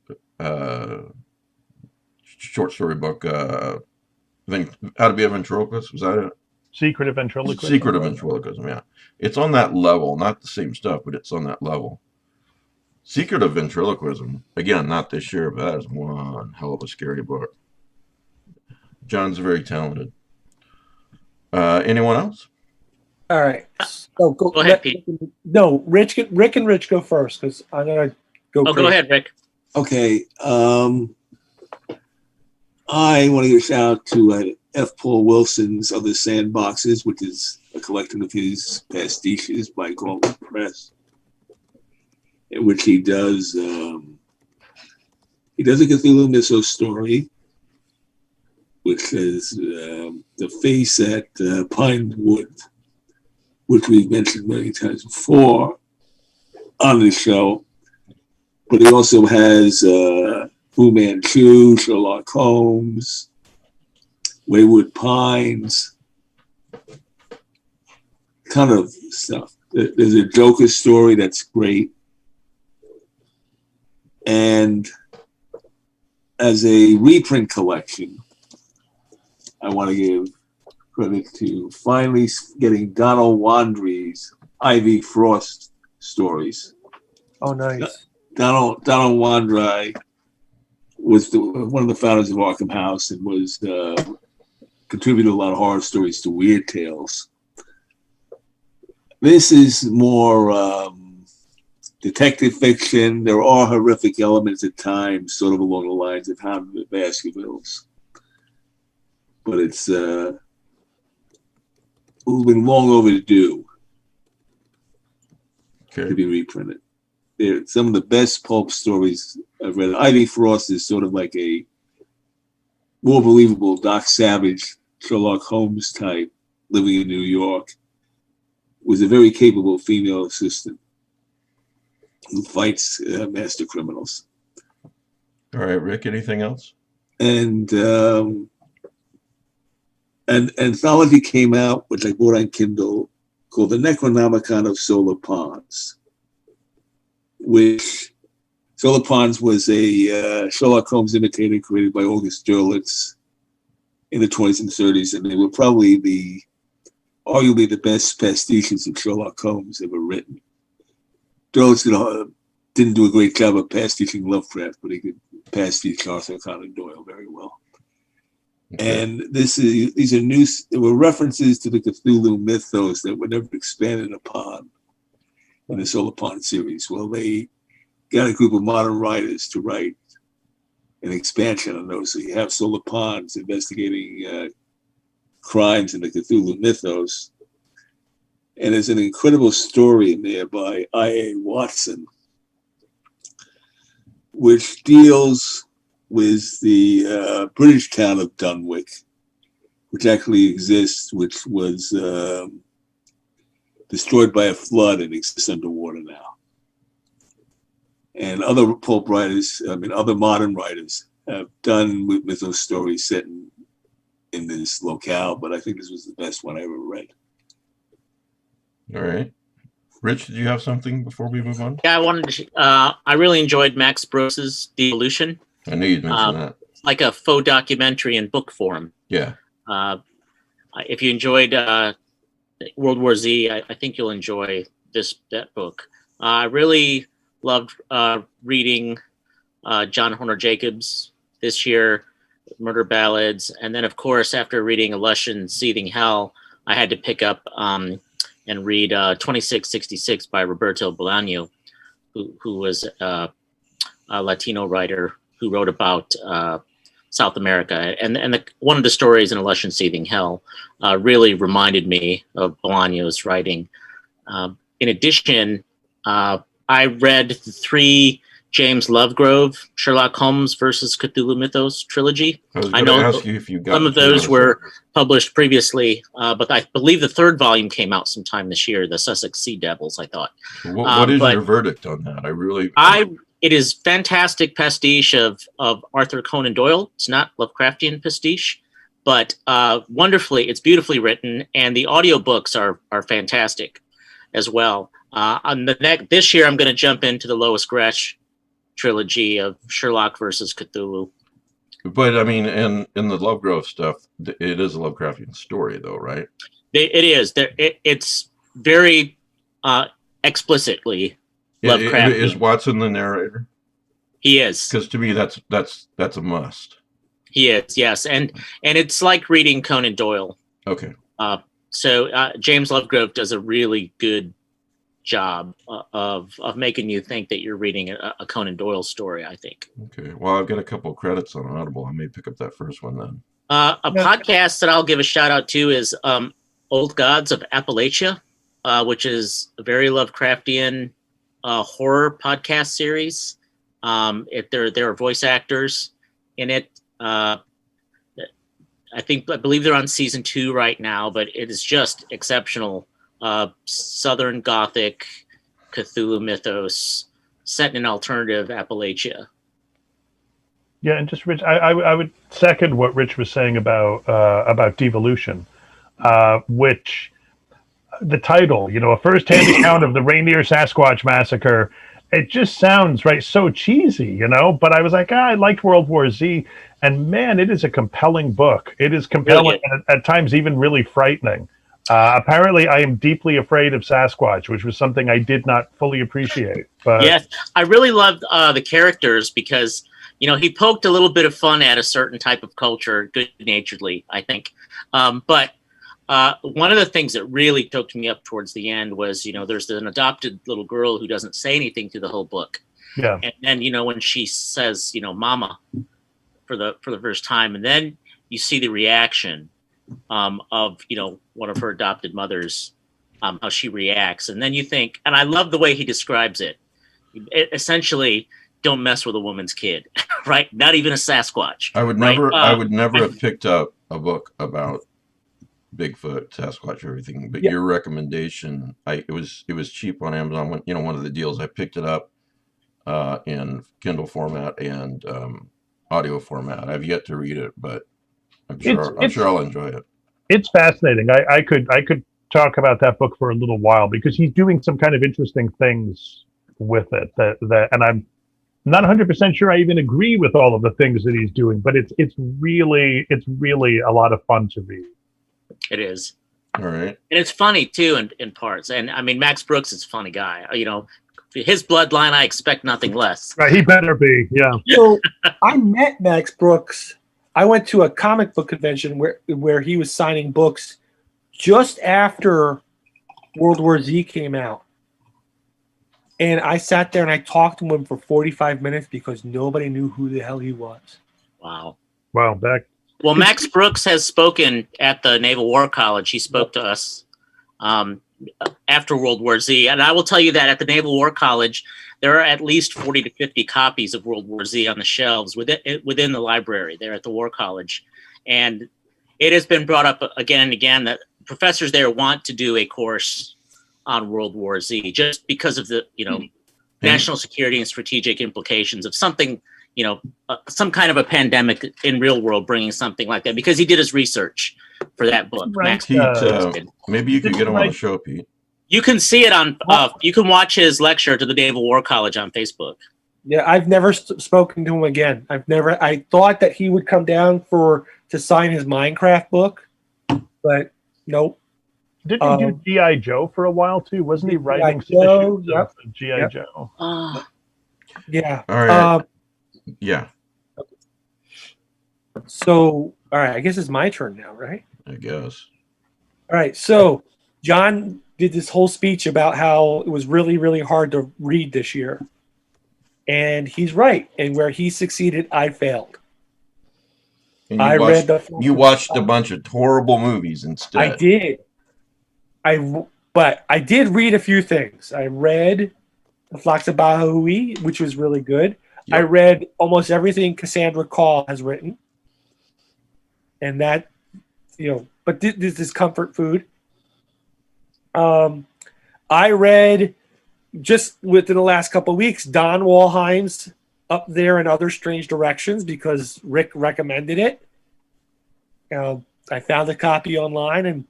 short story book, How to Be a Ventriloquist. Was that it? Secret of Ventriloquism. Secret of Ventriloquism, yeah. It's on that level, not the same stuff, but it's on that level. Secret of Ventriloquism, again, not this year, but that is one hell of a scary book. John's very talented. Anyone else? All right. So Go ahead, Pete. No, Rick and Rich go first because I'm gonna go. Oh, go ahead, Rick. Okay. I want to give a shout out to F. Paul Wilson's Other Sandboxes, which is a collection of his pastiches by Gauntlet Press, in which he does a Cthulhu Mythos story, which is the face at Pinewood, which we've mentioned many times before on the show. But he also has Fu Manchu, Sherlock Holmes, Wayward Pines, ton of stuff. There's a Joker story that's great. And as a reprint collection, I want to give credit to finally getting Donald Wandry's Ivy Frost stories. Oh, nice. Donald Wandry was one of the founders of Arkham House and was contributed a lot of horror stories to Weird Tales. This is more detective fiction. There are horrific elements at times, sort of along the lines of Hound of the Baskervilles. But it's been long overdue to be reprinted. They're some of the best pulp stories I've read. Ivy Frost is sort of like a more believable Doc Savage, Sherlock Holmes type, living in New York, was a very capable female assistant who fights master criminals. All right, Rick, anything else? And an anthology came out, which I bought on Kindle, called The Necronomicon of Solar Ponds, which Solar Ponds was a Sherlock Holmes imitator created by August Derlitz in the 20s and 30s, and they were probably arguably the best pastiches of Sherlock Holmes ever written. Derlitz didn't do a great job of pastiching Lovecraft, but he could pastiche Arthur Conan Doyle very well. Okay. And there were references to the Cthulhu mythos that were never expanded upon in the Solar Pond series. Well, they got a group of modern writers to write an expansion on those. So you have Solar Ponds investigating crimes in the Cthulhu mythos. And there's an incredible story in there by I.A. Watson, which deals with the British town of Dunwich, which actually exists, which was destroyed by a flood and exists underwater now. And other pulp writers, other modern writers have done mythos stories set in this locale, but I think this was the best one I ever read. All right. Rich, did you have something before we move on? Yeah, I wanted to. I really enjoyed Max Brooks's Devolution. I knew you'd mention that. Like a faux documentary in book form. Yeah. I if you enjoyed World War Z, I think you'll enjoy that book. I really loved reading John Horner Jacobs this year, Murder Ballads, and then of course after reading A Lush and Seething Hell, I had to pick up and read 2666 by Roberto Bolaño, who was a Latino writer who wrote about South America. And one of the stories in A Lush and Seething Hell really reminded me of Bolaño's writing. In addition, I read the 3 James Lovegrove Sherlock Holmes versus Cthulhu Mythos trilogy. I know ask you if you got some of those were published previously, but I believe the 3rd volume came out sometime this year, the Sussex Sea Devils, I thought. What is your verdict on that? It is fantastic pastiche of Arthur Conan Doyle. It's not Lovecraftian pastiche, but wonderfully, it's beautifully written, and the audiobooks are fantastic as well. This year, I'm going to jump into the Lois Grech trilogy of Sherlock versus Cthulhu. But I mean, in the Lovegrove stuff, it is a Lovecraftian story, though, right? It is. It's very explicitly Lovecraftian. Is Watson the narrator? He is. Because to me, that's a must. He is, yes, and it's like reading Conan Doyle. Okay. So James Lovegrove does a really good job of making you think that you're reading a Conan Doyle story, I think. Okay. Well, I've got a couple of credits on Audible. I may pick up that first one then. Podcast that I'll give a shout out to is Old Gods of Appalachia, which is a very Lovecraftian horror podcast series. There are voice actors in it. I believe they're on season 2 right now, but it is just exceptional. Southern Gothic Cthulhu mythos set in alternative Appalachia. Yeah, and just Rich, I would second what Rich was saying about devolution, which the title, a first-hand account of the Rainier Sasquatch Massacre. It just sounds so cheesy, But I was like, I liked World War Z, and man, it is a compelling book. It is compelling, and at times even really frightening. Apparently, I am deeply afraid of Sasquatch, which was something I did not fully appreciate. But yes, I really loved the characters because he poked a little bit of fun at a certain type of culture, good-naturedly, I think. But one of the things that really took me up towards the end was, there's an adopted little girl who doesn't say anything through the whole book. Yeah. And then, when she says, "Mama," for the first time, and then you see the reaction of one of her adopted mothers, how she reacts, and then you think, and I love the way he describes it. Essentially, don't mess with a woman's kid, right? Not even a Sasquatch. I would never have picked up a book about Bigfoot, Sasquatch, everything. But your recommendation, it was cheap on Amazon. One of the deals, I picked it up in Kindle format and audio format. I've yet to read it, but I'm sure I'll enjoy it. It's fascinating. I could talk about that book for a little while because he's doing some kind of interesting things with it. And I'm not 100% sure I even agree with all of the things that he's doing, but it's really a lot of fun to read. It is. All right. And it's funny too in parts. And I mean, Max Brooks is a funny guy. His bloodline, I expect nothing less. Right, he better be. Yeah. So I met Max Brooks. I went to a comic book convention where he was signing books just after World War Z came out. And I sat there and I talked to him for 45 minutes because nobody knew who the hell he was. Wow. Well, Max Brooks has spoken at the Naval War College. He spoke to us after World War Z. And I will tell you that at the Naval War College, there are at least 40 to 50 copies of World War Z on the shelves within the library there at the War College. And it has been brought up again and again that professors there want to do a course on World War Z just because of the, national security and strategic implications of something, some kind of a pandemic in real world bringing something like that, because he did his research for that book. Right. Maybe you could get him on the show, Pete. You can see it on, you can watch his lecture to the Naval War College on Facebook. Yeah, I've never spoken to him again. I thought that he would come down to sign his Minecraft book, but nope. Didn't he do G.I. Joe for a while too? Wasn't he writing Joe? Yep. G.I. Yep. Joe? Yeah. All right. Yeah. So, all right, I guess it's my turn now, right? I guess. All right. So, John did this whole speech about how it was really, really hard to read this year. And he's right. And where he succeeded, I failed. And you watched a bunch of horrible movies instead. I did. But I did read a few things. I read The Flocks of Bahui, which was really good. Yep. I read almost everything Cassandra Call has written. And that, but this is comfort food. I read just within the last couple of weeks, Don Walheim's Up There in Other Strange Directions because Rick recommended it. I found a copy online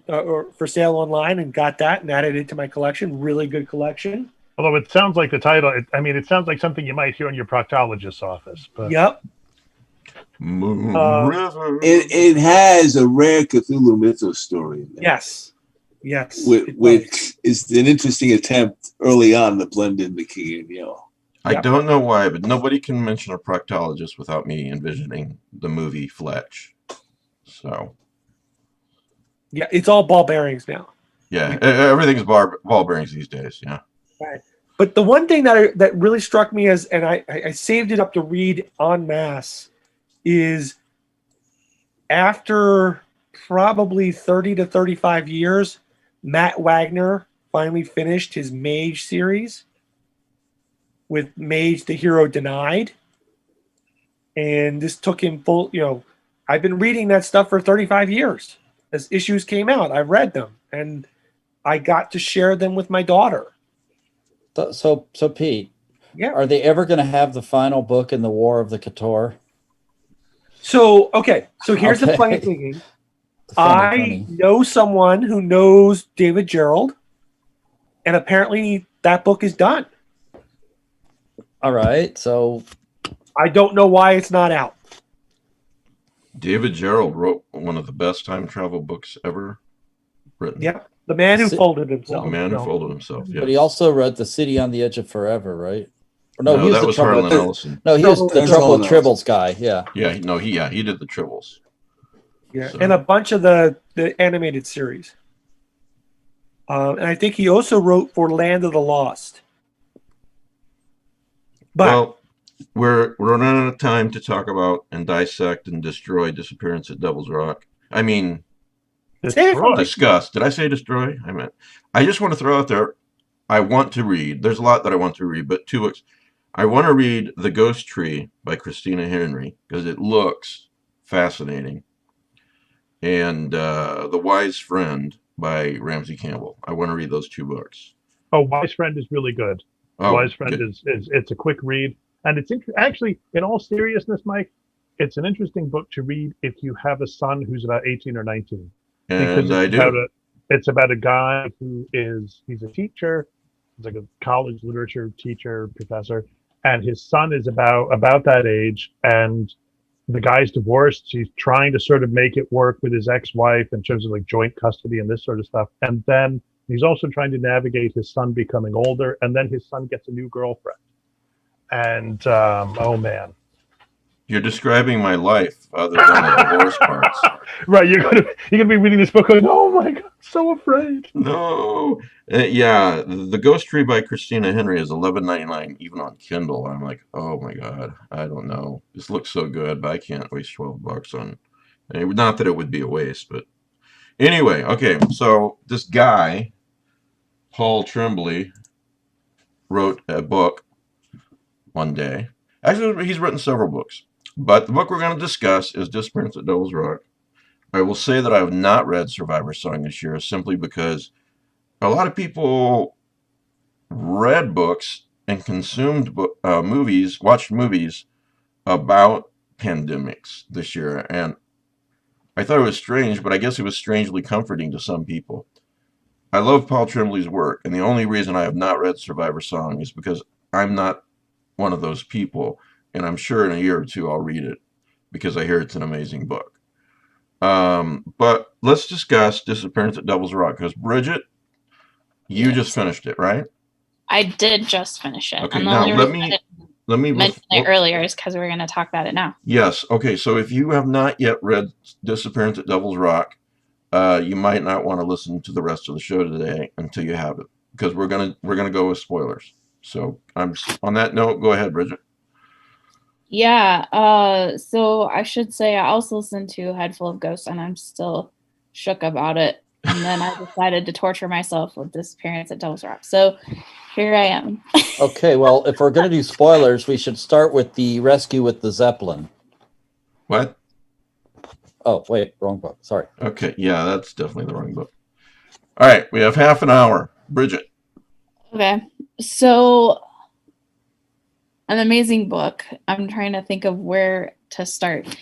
or for sale online and got that and added it to my collection. Really good collection. Although it sounds like the title, it sounds like something you might hear in your proctologist's office. But. Yep. It has a rare Cthulhu mythos story in there. Yes. Which is an interesting attempt early on to blend in the King and Yell. I don't know why, but nobody can mention a proctologist without me envisioning the movie Fletch. So. Yeah, it's all ball bearings now. Yeah, everything's ball bearings these days. Yeah. Right. But the one thing that really struck me and I saved it up to read en masse, is after probably 30 to 35 years, Matt Wagner finally finished his Mage series with Mage the Hero Denied. And this took him full, I've been reading that stuff for 35 years. As issues came out, I've read them. And I got to share them with my daughter. So Pete, are they ever going to have the final book in the War of the Couture? So here's the funny thing. I know someone who knows David Gerald, and apparently that book is done. All right, so I don't know why it's not out. David Gerald wrote one of the best time travel books ever written. Yeah, The Man Who Folded Himself. The Man Who Folded Himself, yes. But he also wrote The City on the Edge of Forever, right? Or no, that was Harlan Ellison. No, he was the Trouble with Tribbles guy, yeah. Yeah, he did the Tribbles. Yeah, so. And a bunch of the animated series. And I think he also wrote for Land of the Lost. But we're running out of time to talk about and dissect and destroy Disappearance at Devil's Rock. I mean, discuss. Did I say destroy? I just want to throw out there, I want to read. There's a lot that I want to read, but 2 books. I want to read The Ghost Tree by Christina Henry because it looks fascinating. And The Wise Friend by Ramsey Campbell. I want to read those 2 books. Oh, Wise Friend is really good. Wise Friend is it's a quick read. And it's actually, in all seriousness, Mike, it's an interesting book to read if you have a son who's about 18 or 19. And I do. It's about a guy he's a teacher. He's like a college literature teacher, professor. And his son is about that age. And the guy's divorced. He's trying to sort of make it work with his ex-wife in terms of like joint custody and this sort of stuff. And then he's also trying to navigate his son becoming older. And then his son gets a new girlfriend. And oh man, you're describing my life other than the divorce parts. Right, you're gonna be reading this book going, oh my god, I'm so afraid. No, yeah, The Ghost Tree by Christina Henry is $11.99 even on Kindle. I'm like, oh my god, I don't know. This looks so good, but I can't waste $12 on. Not that it would be a waste, but anyway, okay. So this guy, Paul Tremblay, wrote a book. One day. Actually, he's written several books. But the book we're going to discuss is Disappearance at Devil's Rock. I will say that I have not read Survivor Song this year simply because a lot of people read books and consumed movies, watched movies about pandemics this year. And I thought it was strange, but I guess it was strangely comforting to some people. I love Paul Tremblay's work, and the only reason I have not read Survivor Song is because I'm not one of those people, and I'm sure in a year or 2 I'll read it because I hear it's an amazing book. But let's discuss Disappearance at Devil's Rock, because Bridget, you just finished it, right? I did just finish it. Okay, and the now only let reason me mention it earlier is because we're going to talk about it now. Yes. Okay. So if you have not yet read Disappearance at Devil's Rock, you might not want to listen to the rest of the show today until you have it, because we're gonna go with spoilers. So I'm on that note. Go ahead, Bridget. Yeah. So I should say I also listened to Head Full of Ghosts, and I'm still shook about it. And then I decided to torture myself with Disappearance at Devil's Rock. So here I am. Okay, well, if we're going to do spoilers, we should start with the rescue with the Zeppelin. What? Oh, wait, wrong book. Sorry. Okay, yeah, that's definitely the wrong book. All right, we have half an hour. Bridget. Okay. So an amazing book. I'm trying to think of where to start.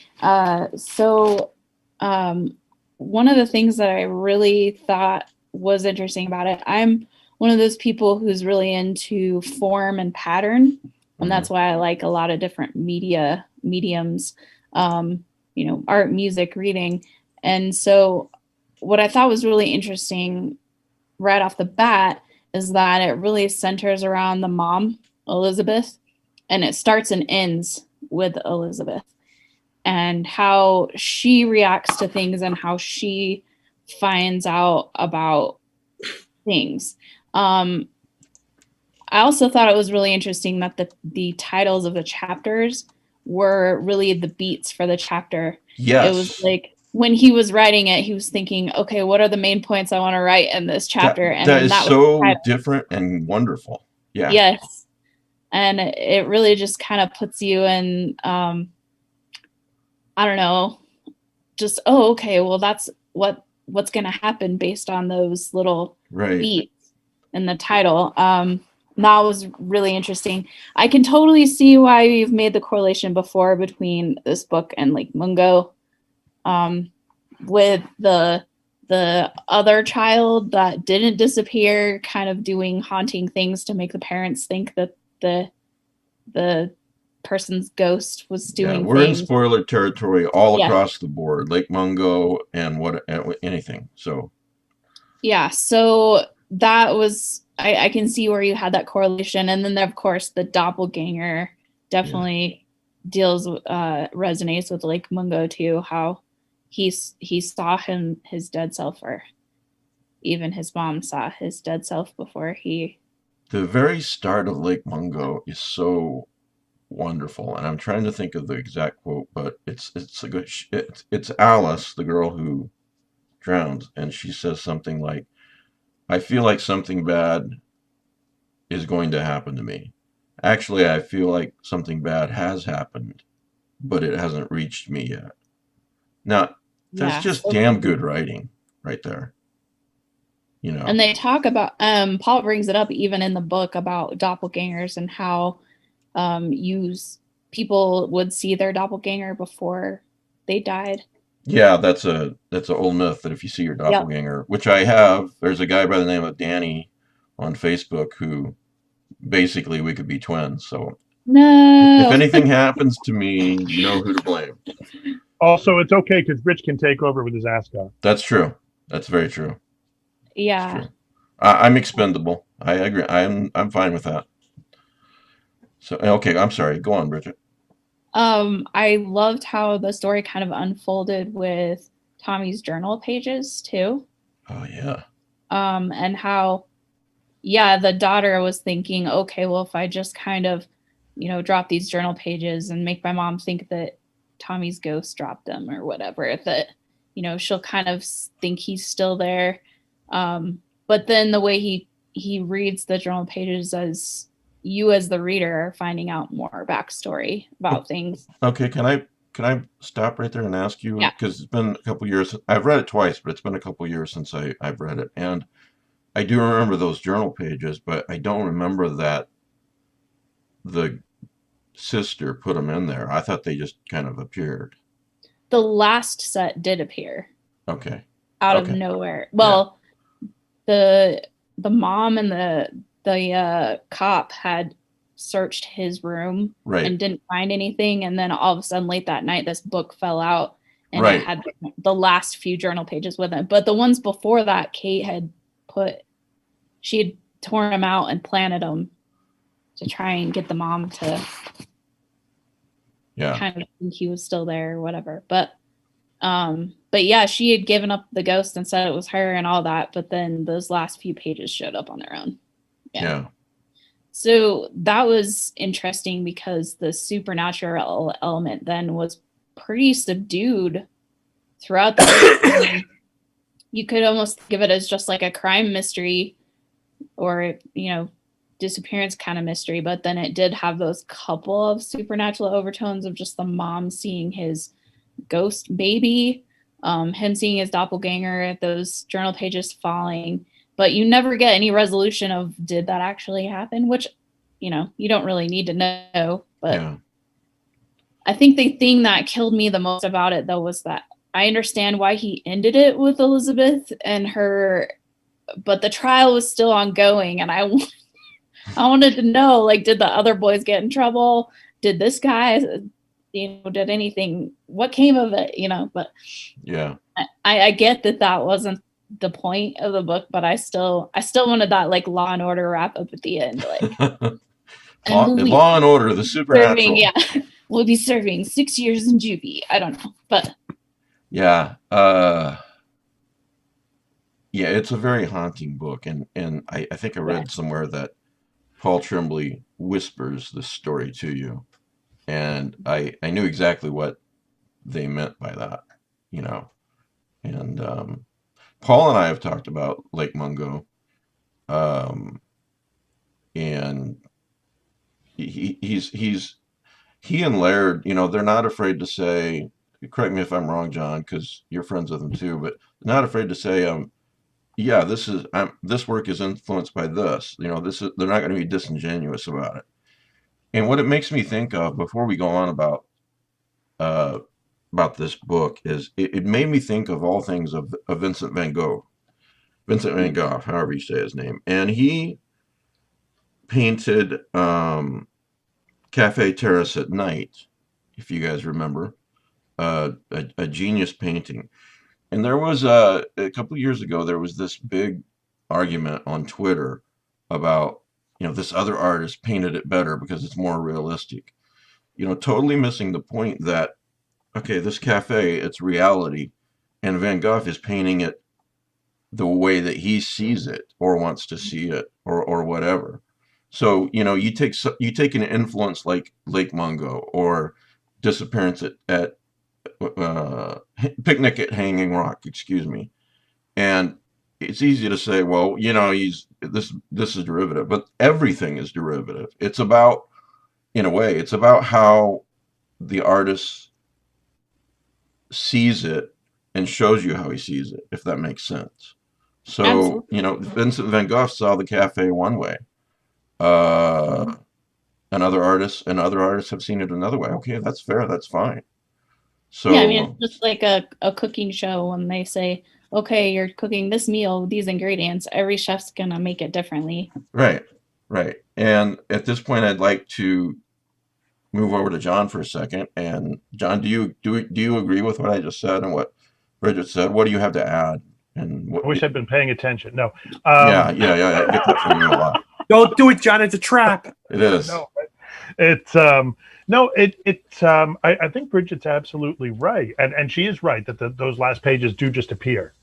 One of the things that I really thought was interesting about it, I'm one of those people who's really into form and pattern. And that's why I like a lot of different mediums, art, music, reading. And so what I thought was really interesting right off the bat is that it really centers around the mom, Elizabeth, and it starts and ends with Elizabeth and how she reacts to things and how she finds out about things. I also thought it was really interesting that the titles of the chapters were really the beats for the chapter. Yes. It was like when he was writing it, he was thinking, okay, what are the main points I want to write in this chapter? That is so different and wonderful. Yeah. Yes. And it really just kind of puts you in, I don't know, just, oh, okay, well, that's what's going to happen based on those little beats in the title. That was really interesting. I can totally see why you've made the correlation before between this book and like Mungo, with the other child that didn't disappear, kind of doing haunting things to make the parents think that the person's ghost was doing we're things. in spoiler territory all across the board, Lake Mungo and anything. So so that was I can see where you had that correlation. And then of course the doppelganger definitely resonates with Lake Mungo too, how he saw his dead self, or even his mom saw his dead self before he. The very start of Lake Mungo is so wonderful, and I'm trying to think of the exact quote, but it's Alice, the girl who drowns, and she says something like, "I feel like something bad is going to happen to me. Actually, I feel like something bad has happened, but it hasn't reached me yet." Now, that's just damn good writing right there. And they talk about, Paul brings it up even in the book about doppelgangers and how people would see their doppelganger before they died. Yeah, that's an old myth that if you see your doppelganger, which I have, there's a guy by the name of Danny on Facebook who basically we could be twins. So no, if anything happens to me, you know who to blame. Also, it's okay because Rich can take over with his ascot. That's true. That's very true. Yeah. True. I'm expendable. I agree. I'm fine with that. So okay, I'm sorry. Go on, Bridget. I loved how the story kind of unfolded with Tommy's journal pages too. Oh yeah. And how, the daughter was thinking, okay, well, if I just kind of, drop these journal pages and make my mom think that Tommy's ghost dropped them or whatever, that, she'll kind of think he's still there. But then the way he reads the journal pages, as you as the reader are finding out more backstory about things. Okay, can I stop right there and ask you, because it's been a couple years. I've read it twice, but it's been a couple years since I've read it, and I do remember those journal pages, but I don't remember that the sister put them in there. I thought they just kind of appeared. The last set did appear. Okay. Out of nowhere. Well, the mom and the cop had searched his room and didn't find anything, and then all of a sudden late that night this book fell out, and it had the last few journal pages with it. But the ones before that, Kate had she had torn them out and planted them to try and get the mom to kind of think he was still there or whatever. But yeah, she had given up the ghost and said it was her and all that. But then those last few pages showed up on their own. Yeah. So that was interesting because the supernatural element then was pretty subdued throughout the you could almost think of it as just like a crime mystery or, disappearance kind of mystery. But then it did have those couple of supernatural overtones of just the mom seeing his ghost baby, him seeing his doppelganger, those journal pages falling. But you never get any resolution of did that actually happen, which, you don't really need to know. But I think the thing that killed me the most about it, though, was that I understand why he ended it with Elizabeth and her, but the trial was still ongoing. And I wanted to know, like, did the other boys get in trouble? Did this guy, did anything, what came of it, but I get that wasn't the point of the book, but I still wanted that like Law and Order wrap up at the end, like Law and Order, the supernatural. We'll be serving 6 years in juvie. I don't know, but it's a very haunting book, and I think I read somewhere that Paul Tremblay whispers the story to you, and I knew exactly what they meant by that, and Paul and I have talked about Lake Mungo, and he and Laird, they're not afraid to say, correct me if I'm wrong, John, because you're friends with them too, but not afraid to say, this work is influenced by this. They're not going to be disingenuous about it. And what it makes me think of before we go on about this book is it made me think of all things of Vincent van Gogh, however you say his name, and he painted Cafe Terrace at Night, if you guys remember, a genius painting. And there was a couple of years ago, there was this big argument on Twitter about, this other artist painted it better because it's more realistic, totally missing the point that, okay, this cafe, it's reality, and Van Gogh is painting it the way that he sees it or wants to see it or whatever. So, you take an influence like Lake Mungo or Disappearance at Picnic at Hanging Rock, and it's easy to say, well, this is derivative, but everything is derivative. It's about, in a way, it's about how the artist sees it and shows you how he sees it, if that makes sense. So, absolutely. Vincent van Gogh saw the cafe one way. And other artists have seen it another way. Okay, that's fair. That's fine. So it's just like a cooking show when they say, okay, you're cooking this meal with these ingredients. Every chef's gonna make it differently. Right. And at this point, I'd like to move over to John for a second. And John, do you agree with what I just said and what Bridget said? What do you have to add? And I wish I'd been paying attention. No. Yeah. I get that from you a lot. Don't do it, John. It's a trap. It is. I think Bridget's absolutely right, and she is right that those last pages do just appear,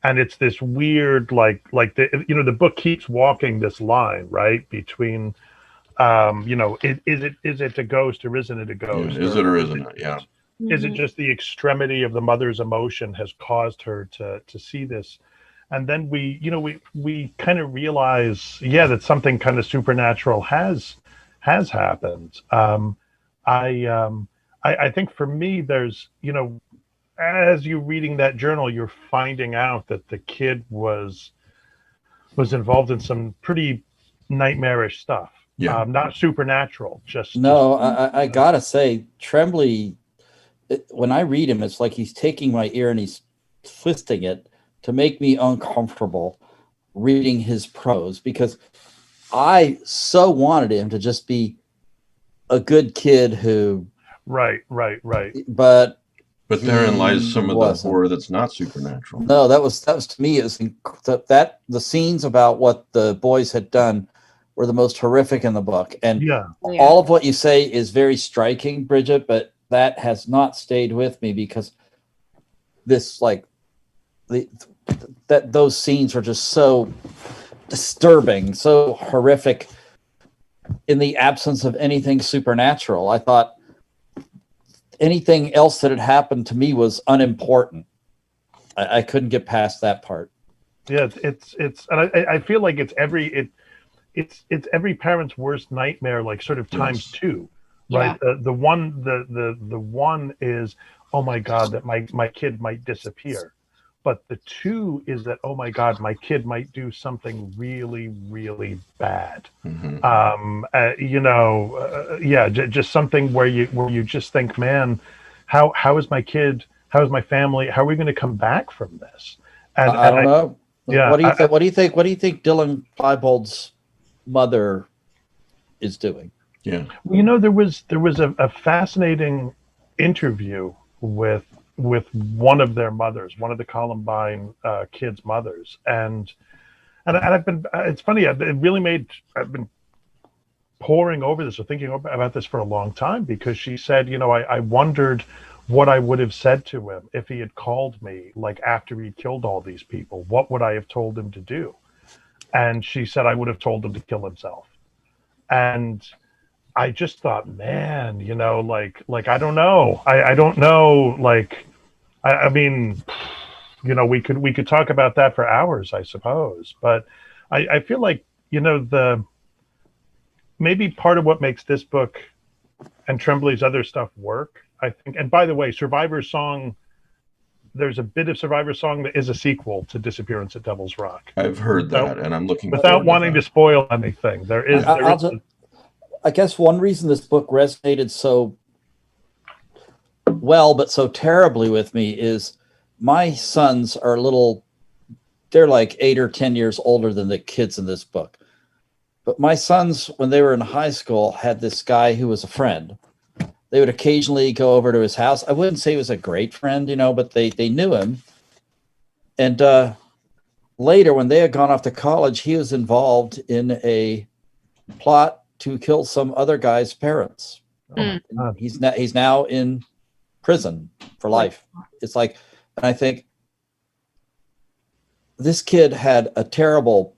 and it's this weird the book keeps walking this line right between, is it a ghost or isn't it a ghost? Is it or isn't it? Yeah. Is it just the extremity of the mother's emotion has caused her to see this? And then we kind of realize, that something kind of supernatural has happened. I think for me, there's, as you're reading that journal, you're finding out that the kid was involved in some pretty nightmarish stuff. Yeah. Not supernatural. I gotta say, Tremblay, when I read him, it's like he's taking my ear and he's twisting it to make me uncomfortable reading his prose, because I so wanted him to just be a good kid who right. But But therein lies some of the horror that's not supernatural. No, that was to me, it was that the scenes about what the boys had done were the most horrific in the book. And all of what you say is very striking, Bridget, but that has not stayed with me because this, like, those scenes are just so disturbing, so horrific in the absence of anything supernatural. I thought anything else that had happened to me was unimportant. I couldn't get past that part. Yeah, it's and I feel like it's every parent's worst nightmare, like sort of times two, right? The one is, oh my God, that my kid might disappear. But the two is that, oh my God, my kid might do something really, really bad. Just something where you just think, man, how is my kid? How is my family? How are we going to come back from this? And I don't know. Yeah. What do you think? What do you think? What do you think Dylan Klebold's mother is doing? Yeah. Well, there was a fascinating interview with one of their mothers, one of the Columbine kids' mothers, and I've been. It's funny. I've been poring over this or thinking about this for a long time because she said, I wondered what I would have said to him if he had called me, like after he'd killed all these people. What would I have told him to do? And she said I would have told him to kill himself. And I just thought, man, like I don't know. I don't know. Like, I mean, we could talk about that for hours, I suppose. But I feel like, maybe part of what makes this book and Tremblay's other stuff work, I think. And by the way, Survivor's Song, there's a bit of Survivor's Song that is a sequel to Disappearance at Devil's Rock. I've heard that, and I'm looking without wanting to spoil anything. There is. I guess one reason this book resonated so well, but so terribly with me is my sons are they're like 8 or 10 years older than the kids in this book. But my sons, when they were in high school, had this guy who was a friend. They would occasionally go over to his house. I wouldn't say he was a great friend, but they knew him. And later, when they had gone off to college, he was involved in a plot to kill some other guy's parents. He's now in prison for life. It's like, and I think this kid had a terrible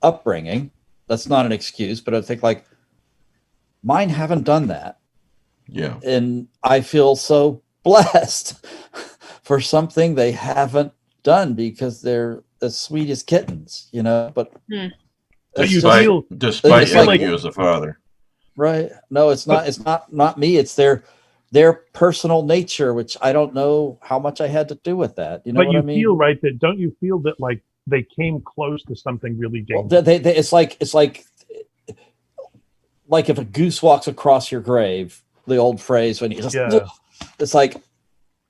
upbringing. That's not an excuse, but I think like mine haven't done that. Yeah. And I feel so blessed for something they haven't done because they're the sweetest kittens, but despite you as a father. Right. No, it's not me. It's their personal nature, which I don't know how much I had to do with that. You know what I mean? Feel right that don't you feel that like they came close to something really dangerous? Well, it's like if a goose walks across your grave, the old phrase when you just it's like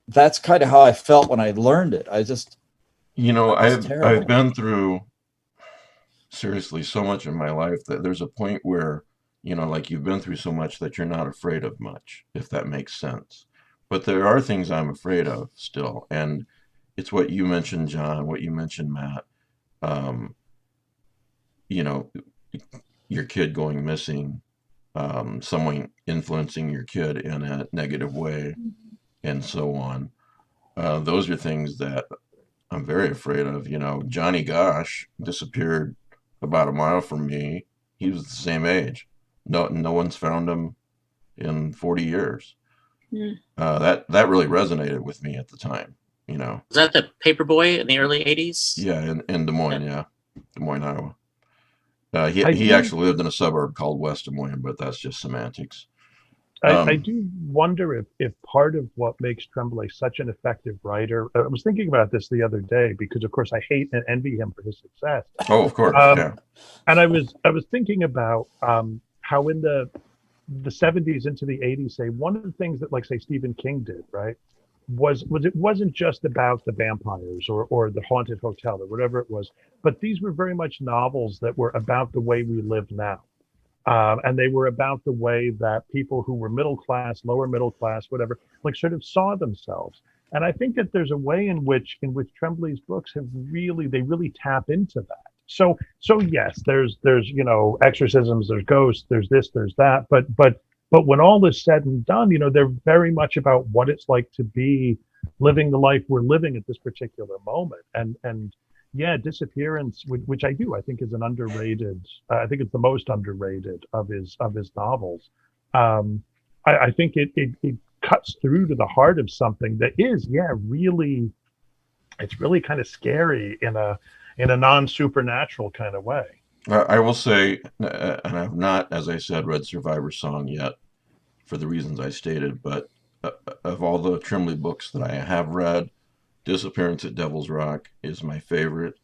that's kind of how I felt when I learned it. I just I've been through seriously so much in my life that there's a point where like you've been through so much that you're not afraid of much, if that makes sense. But there are things I'm afraid of still, and it's what you mentioned, John, what you mentioned, Matt. Your kid going missing, someone influencing your kid in a negative way, and so on. Those are things that I'm very afraid of. Johnny Gosh disappeared about a mile from me. He was the same age. No one's found him in 40 years. That really resonated with me at the time. Was that the Paperboy in the early 80s? Yeah, in Des Moines, Des Moines, Iowa. He actually lived in a suburb called West Des Moines, but that's just semantics. I do wonder if part of what makes Tremblay such an effective writer, I was thinking about this the other day because, of course, I hate and envy him for his success. Oh, of course, yeah. And I was thinking about how in the 70s into the 80s, say, one of the things that, like, say, Stephen King did, right, was it wasn't just about the vampires or the haunted hotel or whatever it was, but these were very much novels that were about the way we live now. And they were about the way that people who were middle class, lower middle class, whatever, like sort of saw themselves. And I think that there's a way in which Tremblay's books they really tap into that. So yes, there's exorcisms, there's ghosts, there's this, there's that, but when all is said and done, they're very much about what it's like to be living the life we're living at this particular moment. And yeah, Disappearance, which I think is an underrated. I think it's the most underrated of his novels. I think it cuts through to the heart of something that is, really, it's really kind of scary in a non-supernatural kind of way. I will say, and I've not, as I said, read Survivor Song yet, for the reasons I stated, but of all the Tremblay books that I have read, Disappearance at Devil's Rock is my favorite.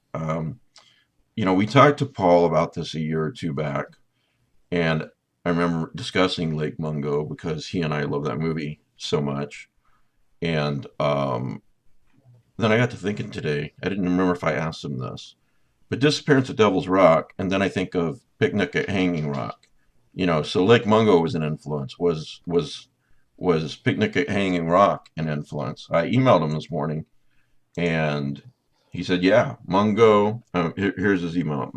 We talked to Paul about this a year or two back, and I remember discussing Lake Mungo because he and I love that movie so much. And then I got to thinking today, I didn't remember if I asked him this, but Disappearance at Devil's Rock, and then I think of Picnic at Hanging Rock. So Lake Mungo was an influence. Was Picnic at Hanging Rock an influence? I emailed him this morning, and he said, yeah, Mungo. Here's his email.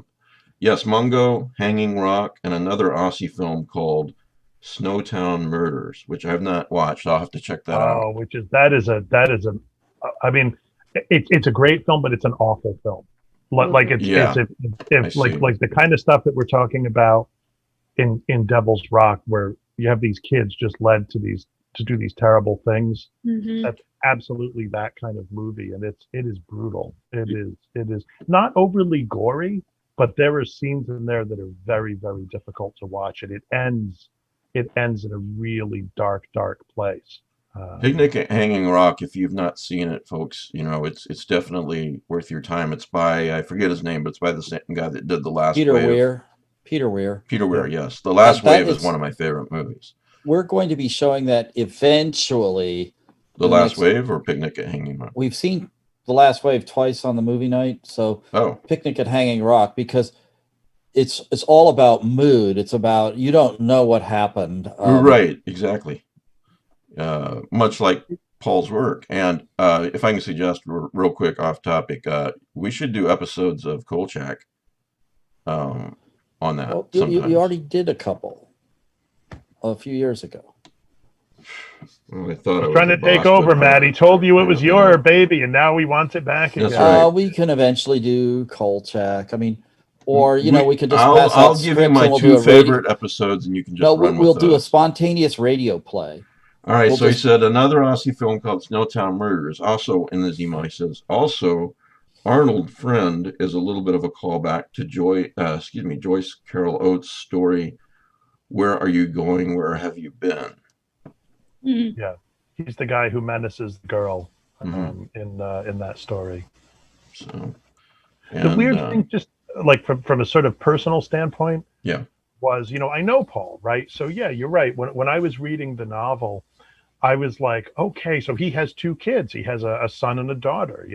Yes, Mungo, Hanging Rock, and another Aussie film called Snowtown Murders, which I have not watched. I'll have to check that out. I mean, it's a great film, but it's an awful film. Like it's like the kind of stuff that we're talking about in Devil's Rock, where you have these kids just led to do these terrible things. Mm-hmm. That's absolutely that kind of movie, and it is brutal. It is not overly gory, but there are scenes in there that are very, very difficult to watch, and it ends in a really dark place. Picnic at Hanging Rock, if you've not seen it, folks, it's definitely worth your time. It's by, I forget his name, but it's by the same guy that did The Last Wave. Peter Weir. Peter Weir, yes. The Last Wave is one of my favorite movies. We're going to be showing that eventually. The Last Wave or Picnic at Hanging Rock? We've seen The Last Wave twice on the movie night, so Picnic at Hanging Rock, because it's all about mood. It's about, you don't know what happened. Right, exactly. Much like Paul's work. And if I can suggest real quick off topic, we should do episodes of Kolchak on that. Well, you already did a couple a few years ago. Well, I thought I was trying to take over, Matt. He told you it was your baby, and now he wants it back again. Right. We can eventually do Kolchak. I mean, or we could just I'll give you my two favorite episodes, and you can just run we'll with do those. A spontaneous radio play. All right, he said another Aussie film called Snowtown Murders. Also in this email, he says, also, Arnold Friend is a little bit of a callback to Joyce Carol Oates' story, Where Are You Going? Where Have You Been? Mm-hmm. Yeah, he's the guy who menaces the girl in that story. So, the weird thing, just like from a sort of personal standpoint, was, I know Paul, right? So yeah, you're right. When I was reading the novel, I was like, okay, so he has two kids. He has a son and a daughter,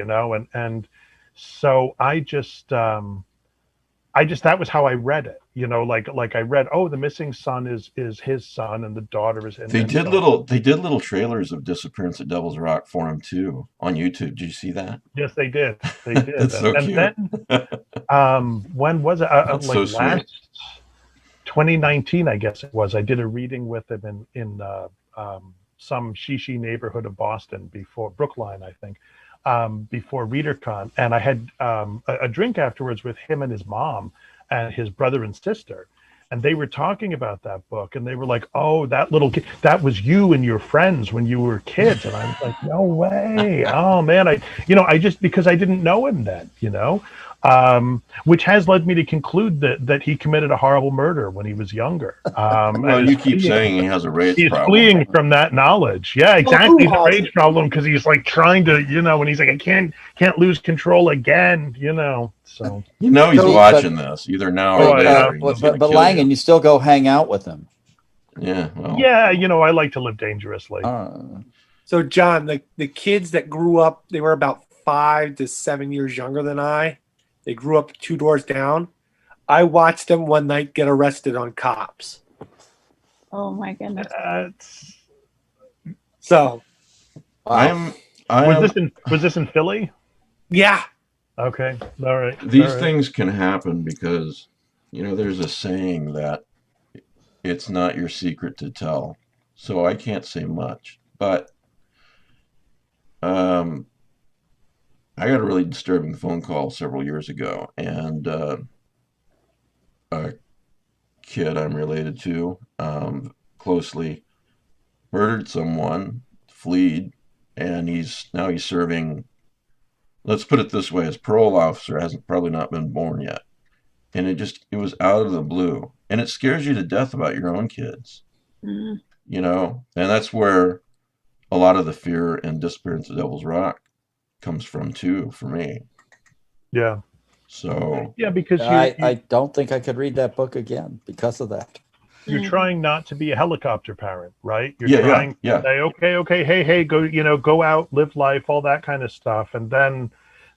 and so I just that was how I read it, like I read, the missing son is his son, and the daughter is. They did little trailers of Disappearance at Devil's Rock for him too on YouTube. Did you see that? Yes, they did. They did. That's so cute. Then, when was it? That's like so last sweet. 2019, I guess it was. I did a reading with him in some shishi neighborhood of Boston before Brookline, I think. Before ReaderCon, and I had a drink afterwards with him and his mom and his brother and sister, and they were talking about that book, and they were like, "Oh, that little kid, that was you and your friends when you were kids," and I was like, "No way! Oh man, I just because I didn't know him then, which has led me to conclude that he committed a horrible murder when he was younger. Well, you keep saying he has a rage problem. He's fleeing from that knowledge. Yeah, exactly. The rage problem, because he's like trying to, and he's like, I can't lose control again, So he's watching this either now or later. But Langan, you still go hang out with him. Yeah. Well. Yeah, I like to live dangerously. So John, the kids that grew up, they were about 5 to 7 years younger than I. They grew up 2 doors down. I watched him one night get arrested on Cops. Oh my goodness. So Wow. Was this in Philly? yeah. Okay. All right. These things can happen because, there's a saying that it's not your secret to tell. So I can't say much. But I got a really disturbing phone call several years ago, and a kid I'm related to closely murdered someone, fled, and he's serving. Let's put it this way: his parole officer hasn't probably not been born yet, and it was out of the blue, and it scares you to death about your own kids, and that's where a lot of the fear in Disappearance of Devil's Rock comes from too, for me. Yeah. So yeah, because I don't think I could read that book again because of that. You're trying not to be a helicopter parent, right? You're trying to say, okay, hey, go out, live life, all that kind of stuff. And then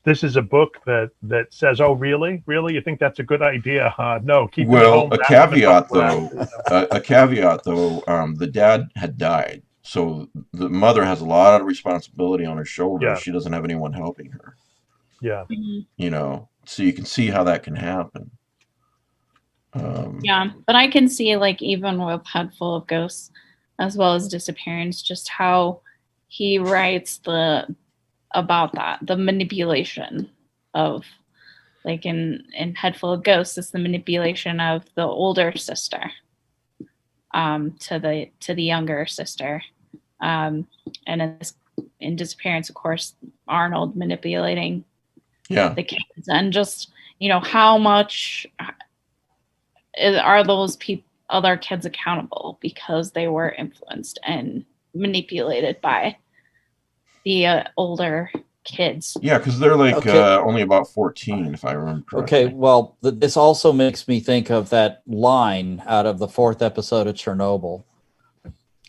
this is a book that says, oh, really? You think that's a good idea? No, keep it at home. A caveat though, the dad had died. So the mother has a lot of responsibility on her shoulders. Yeah. She doesn't have anyone helping her. Yeah. So you can see how that can happen. Yeah, but I can see, like, even with Head Full of Ghosts as well as Disappearance, just how he writes about that, the manipulation of, like, in Head Full of Ghosts, it's the manipulation of the older sister to the younger sister, and in Disappearance, of course, Arnold manipulating the kids, and just how much are those other kids accountable because they were influenced and manipulated by the older kids? Yeah, because they're like only about 14, if I remember correctly. Okay, well, this also makes me think of that line out of the 4th episode of Chernobyl,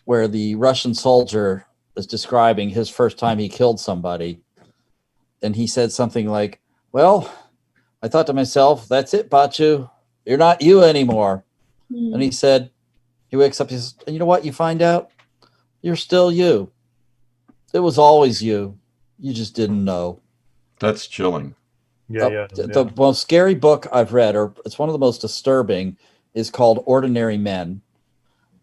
where the Russian soldier is describing his first time he killed somebody, and he said something like, well, I thought to myself, that's it, Bachu. You're not you anymore. And he said, he wakes up, he says, and you know what you find out? You're still you. It was always you. You just didn't know. That's chilling. The most scary book I've read, or it's one of the most disturbing, is called Ordinary Men.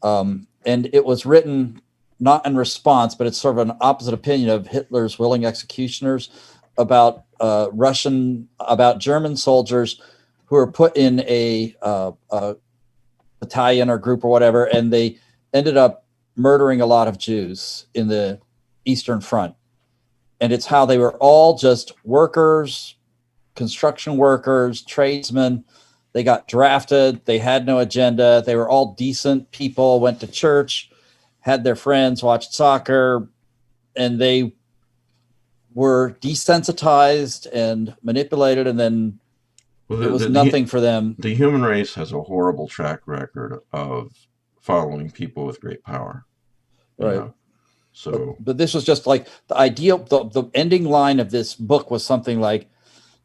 And it was written not in response, but it's sort of an opposite opinion of Hitler's willing executioners about German soldiers who were put in a battalion or group or whatever, and they ended up murdering a lot of Jews in the Eastern Front. And it's how they were all just workers, construction workers, tradesmen. They got drafted. They had no agenda. They were all decent people, went to church, had their friends, watched soccer, and they were desensitized and manipulated, and then it was nothing for them. The human race has a horrible track record of following people with great power. Right. So, but this was just like the idea. The ending line of this book was something like,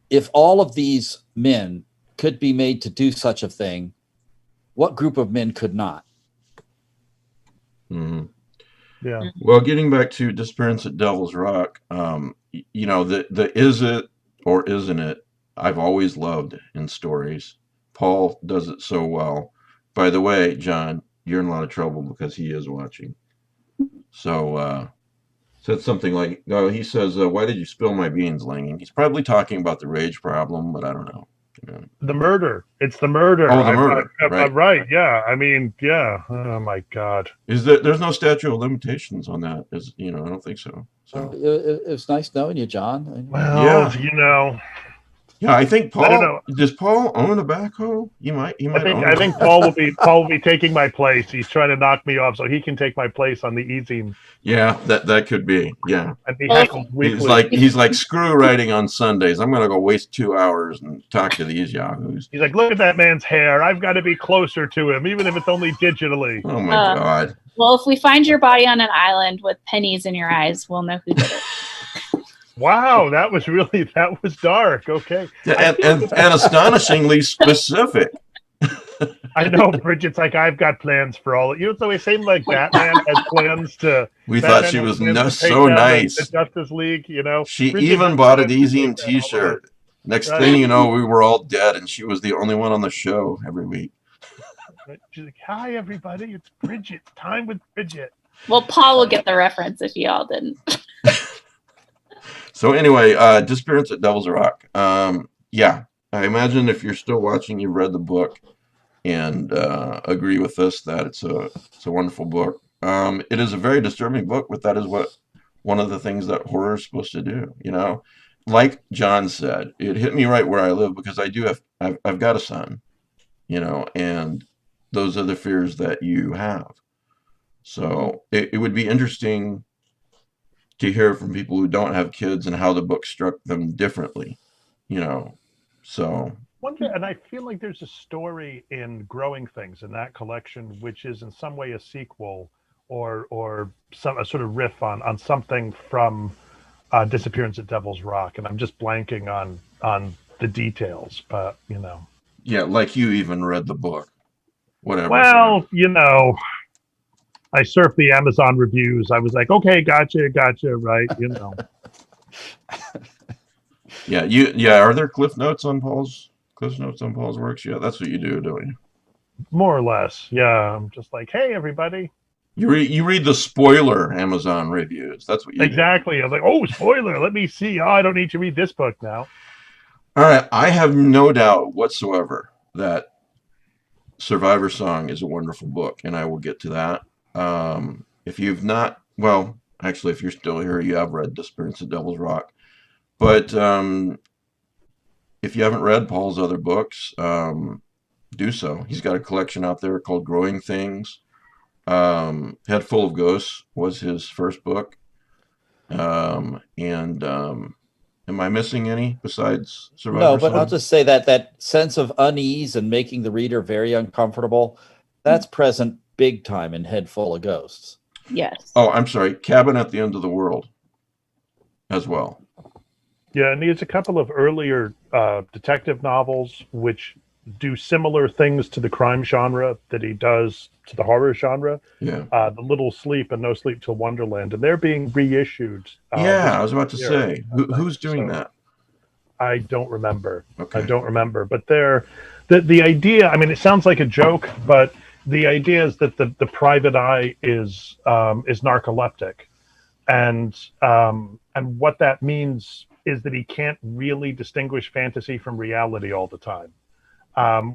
if all of these men could be made to do such a thing, what group of men could not? Mm-hmm. Yeah. Well, getting back to Disappearance at Devil's Rock, the is it or isn't it, I've always loved in stories. Paul does it so well. By the way, John, you're in a lot of trouble because he is watching. So, said something like, he says, why did you spill my beans, Langan? He's probably talking about the rage problem, but I don't know. The murder. It's the murder. Oh, the murder. Right. Yeah. I mean, yeah. Oh my God. There's no statute of limitations on that? I don't think so. It was nice knowing you, John. Well, Yeah, I think Paul. I don't know. Does Paul own a backhoe? He might. I think Paul will be taking my place. He's trying to knock me off so he can take my place on the eZine. Yeah, that could be. Yeah. I'd be heckled weekly. He's like screw writing on Sundays. I'm gonna go waste 2 hours and talk to these yahoos. He's like, look at that man's hair. I've got to be closer to him, even if it's only digitally. Oh my God. Well, if we find your body on an island with pennies in your eyes, we'll know who did it. Wow, that was dark. Okay. And astonishingly specific. I know, Bridget's like, I've got plans for all. You know, so it seemed like Batman has plans to. We Batman thought she was take so down nice. The Justice League, you know. She Bridget even has bought an plans to eZine take down all of T-shirt. it. Next Right. thing you know, we were all dead, and she was the only one on the show every week. She's like, "Hi, everybody! It's Bridget. Time with Bridget." Well, Paul will get the reference if y'all didn't. So anyway, Disappearance at Devil's Rock. Yeah, I imagine if you're still watching, you've read the book and agree with us that it's a wonderful book. It is a very disturbing book, but that is one of the things that horror is supposed to do. You know, like John said, it hit me right where I live because I've got a son. You know, and those are the fears that you have. So it would be interesting to hear from people who don't have kids and how the book struck them differently, you know. So and I feel like there's a story in Growing Things in that collection, which is in some way a sequel or a sort of riff on something from Disappearance at Devil's Rock, and I'm just blanking on the details, but you know. Yeah, like you even read the book. Whatever. Well, you know, I surfed the Amazon reviews. I was like, okay, gotcha, right, you know. Yeah, are there cliff notes on Paul's works? Yeah, that's what you do, don't you? More or less, yeah. I'm just like, hey, everybody. You read the spoiler Amazon reviews. That's what you exactly do. I was like, oh, spoiler, let me see. Oh, I don't need to read this book now. All right, I have no doubt whatsoever that Survivor Song is a wonderful book, and I will get to that. If you've not, well, actually, if you're still here, you have read Disappearance at Devil's Rock. But if you haven't read Paul's other books, do so. He's got a collection out there called Growing Things. Head Full of Ghosts was his first book. Am I missing any besides Survivor No, but Song? I'll just say that sense of unease and making the reader very uncomfortable, that's present big time in Head Full of Ghosts. Yes. Oh, I'm sorry. Cabin at the End of the World as well. Yeah, and he has a couple of earlier detective novels which do similar things to the crime genre that he does to the horror genre. Yeah. The Little Sleep and No Sleep Till Wonderland, and they're being reissued. Yeah, I was about to say, who's doing that? I don't remember. Okay. I don't remember, but they're the idea. I mean, it sounds like a joke, but the idea is that the private eye is narcoleptic, and what that means is that he can't really distinguish fantasy from reality all the time.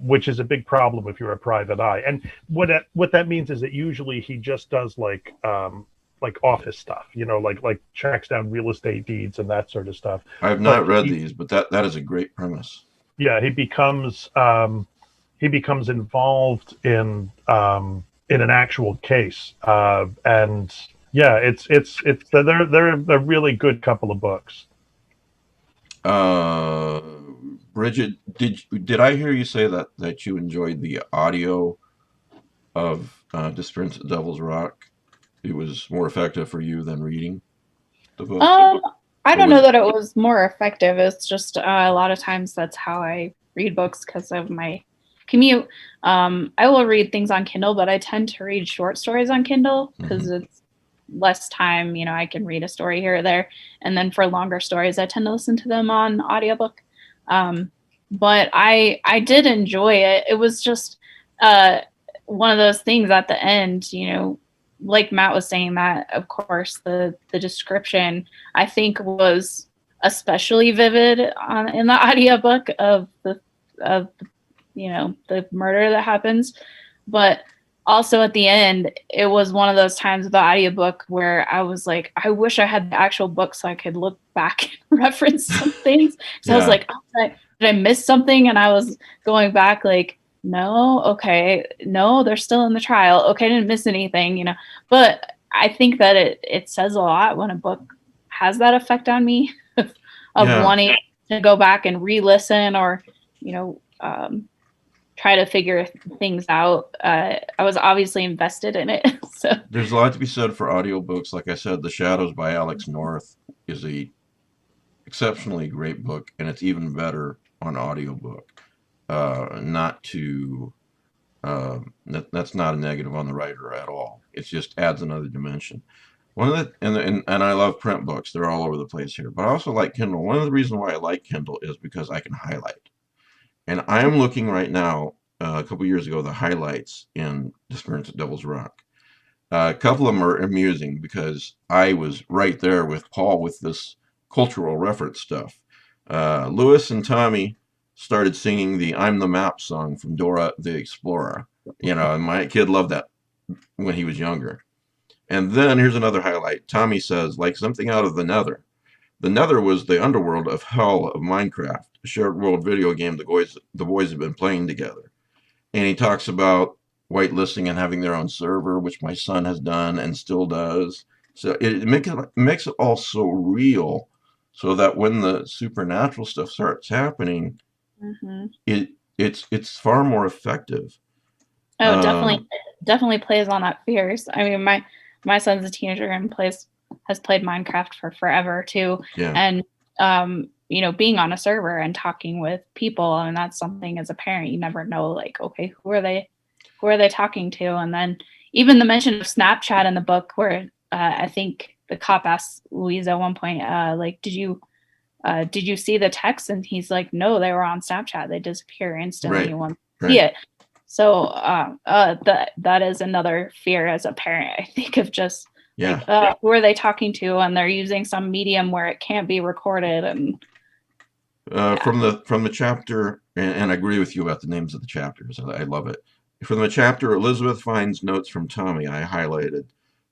Which is a big problem if you're a private eye. And what that means is that usually he just does like office stuff, you know, like tracks down real estate deeds and that sort of stuff. I have not read these, but that is a great premise. Yeah, he becomes involved in an actual case, and yeah, they're really good couple of books. Bridget, did I hear you say that you enjoyed the audio of Disappearance at Devil's Rock? It was more effective for you than reading the book? I don't know that it was more effective. It's just a lot of times that's how I read books because of my commute. I will read things on Kindle, but I tend to read short stories on Kindle because it's less time. You know, I can read a story here or there. And then for longer stories, I tend to listen to them on audiobook. But I did enjoy it. It was just one of those things at the end, you know, like Matt was saying, that of course the description I think was especially vivid in the audiobook of you know, the murder that happens. But also at the end, it was one of those times with the audiobook where I was like, I wish I had the actual book so I could look back and reference some things. So I was like, oh, did I miss something? And I was going back like, no, okay, no, they're still in the trial. Okay, I didn't miss anything, you know. But I think that it says a lot when a book has that effect on me of wanting to go back and re-listen or, you know, try to figure things out. I was obviously invested in it. So there's a lot to be said for audiobooks. Like I said, The Shadows by Alex North is a exceptionally great book, and it's even better on audiobook. Not to that's not a negative on the writer at all. It just adds another dimension. One of the and I love print books. They're all over the place here, but I also like Kindle. One of the reasons why I like Kindle is because I can highlight. And I am looking right now. A couple years ago, the highlights in Disappearance at Devil's Rock. A couple of them are amusing because I was right there with Paul with this cultural reference stuff. Lewis and Tommy started singing the "I'm the Map" song from Dora the Explorer. You know, and my kid loved that when he was younger. And then here's another highlight. Tommy says, like something out of the Nether. The Nether was the underworld of Hell of Minecraft, a shared world video game the boys have been playing together. And he talks about whitelisting and having their own server, which my son has done and still does. So it makes it all so real, so that when the supernatural stuff starts happening, it's far more effective. Oh, definitely plays on that fears. I mean, my son's a teenager and has played Minecraft for forever too. Yeah. And you know, being on a server and talking with people, and that's something as a parent you never know, like, okay, who are they talking to? And then even the mention of Snapchat in the book, where I think the cop asked Louisa at one point, like, did you see the text? And he's like, no, they were on Snapchat. They disappear instantly. Right. You won't see it. So that is another fear as a parent, I think, of just like, who are they talking to? And they're using some medium where it can't be recorded. And from the chapter, and I agree with you about the names of the chapters. I love it. From the chapter, Elizabeth finds notes from Tommy. I highlighted.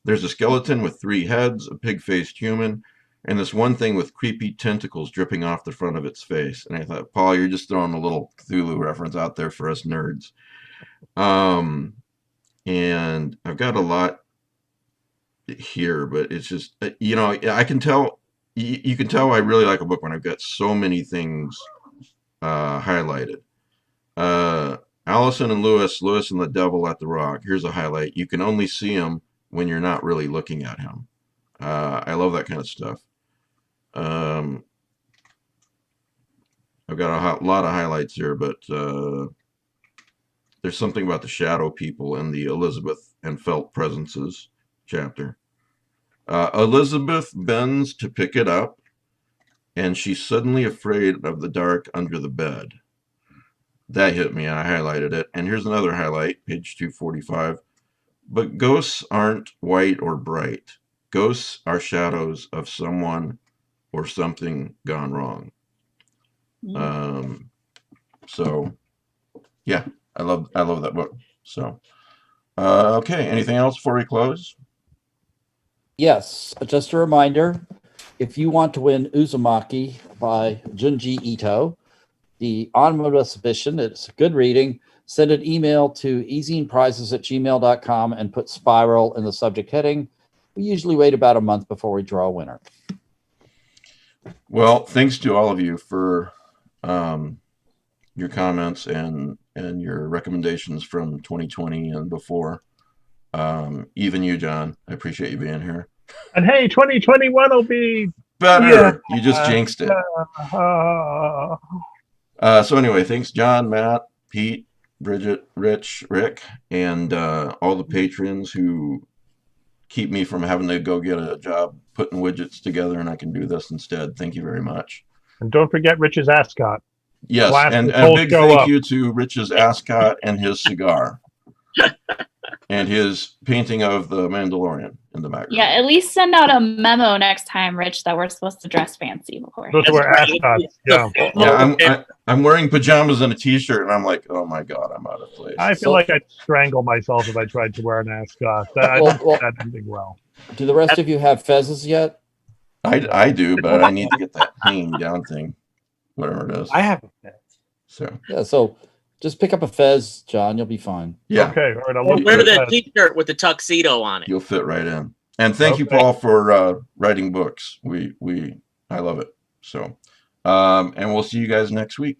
There's a skeleton with 3 heads, a pig-faced human, and this one thing with creepy tentacles dripping off the front of its face. And I thought, Paul, you're just throwing a little Cthulhu reference out there for us nerds. And I've got a lot here, but it's just, you know, I can tell, you can tell I really like a book when I've got so many things highlighted. Allison and Lewis and the Devil at the Rock. Here's a highlight. You can only see him when you're not really looking at him. I love that kind of stuff. I've got a lot of highlights here, but there's something about the shadow people in the Elizabeth and Felt Presences chapter. Elizabeth bends to pick it up, and she's suddenly afraid of the dark under the bed. That hit me. I highlighted it. And here's another highlight, page 245. But ghosts aren't white or bright. Ghosts are shadows of someone or something gone wrong. So, yeah, I love that book. So, okay, anything else before we close? Yes, just a reminder, if you want to win Uzumaki by Junji Ito, the omnibus edition, it's good reading, send an email to ezineprizes@gmail.com and put Spiral in the subject heading. We usually wait about a month before we draw a winner. Well, thanks to all of you for your comments and your recommendations from 2020 and before. Even you, John. I appreciate you being here. And hey, 2021 will be better. Yeah. You just jinxed it. So anyway, thanks, John, Matt, Pete, Bridget, Rich, Rick, and all the patrons who keep me from having to go get a job putting widgets together, and I can do this instead. Thank you very much. And don't forget Rich's ascot. Yes, and a big thank you to Rich's ascot and his cigar. And his painting of the Mandalorian in the background. Yeah, at least send out a memo next time, Rich, that we're supposed to dress fancy before. Those were ascots. Yeah, I'm wearing pajamas and a t-shirt, and I'm like, oh my god, I'm out of place. I feel like I'd strangle myself if I tried to wear an ascot. I don't think that'd ending well. Do the rest of you have fezzes yet? I do, but I need to get that hanging down thing, whatever it is. I have a fez. So yeah, so just pick up a fez, John. You'll be fine. Yeah. Okay. All right. I'll wear the t-shirt with the tuxedo on it. You'll fit right in. And thank you, Paul, for writing books. I love it. So, and we'll see you guys next week.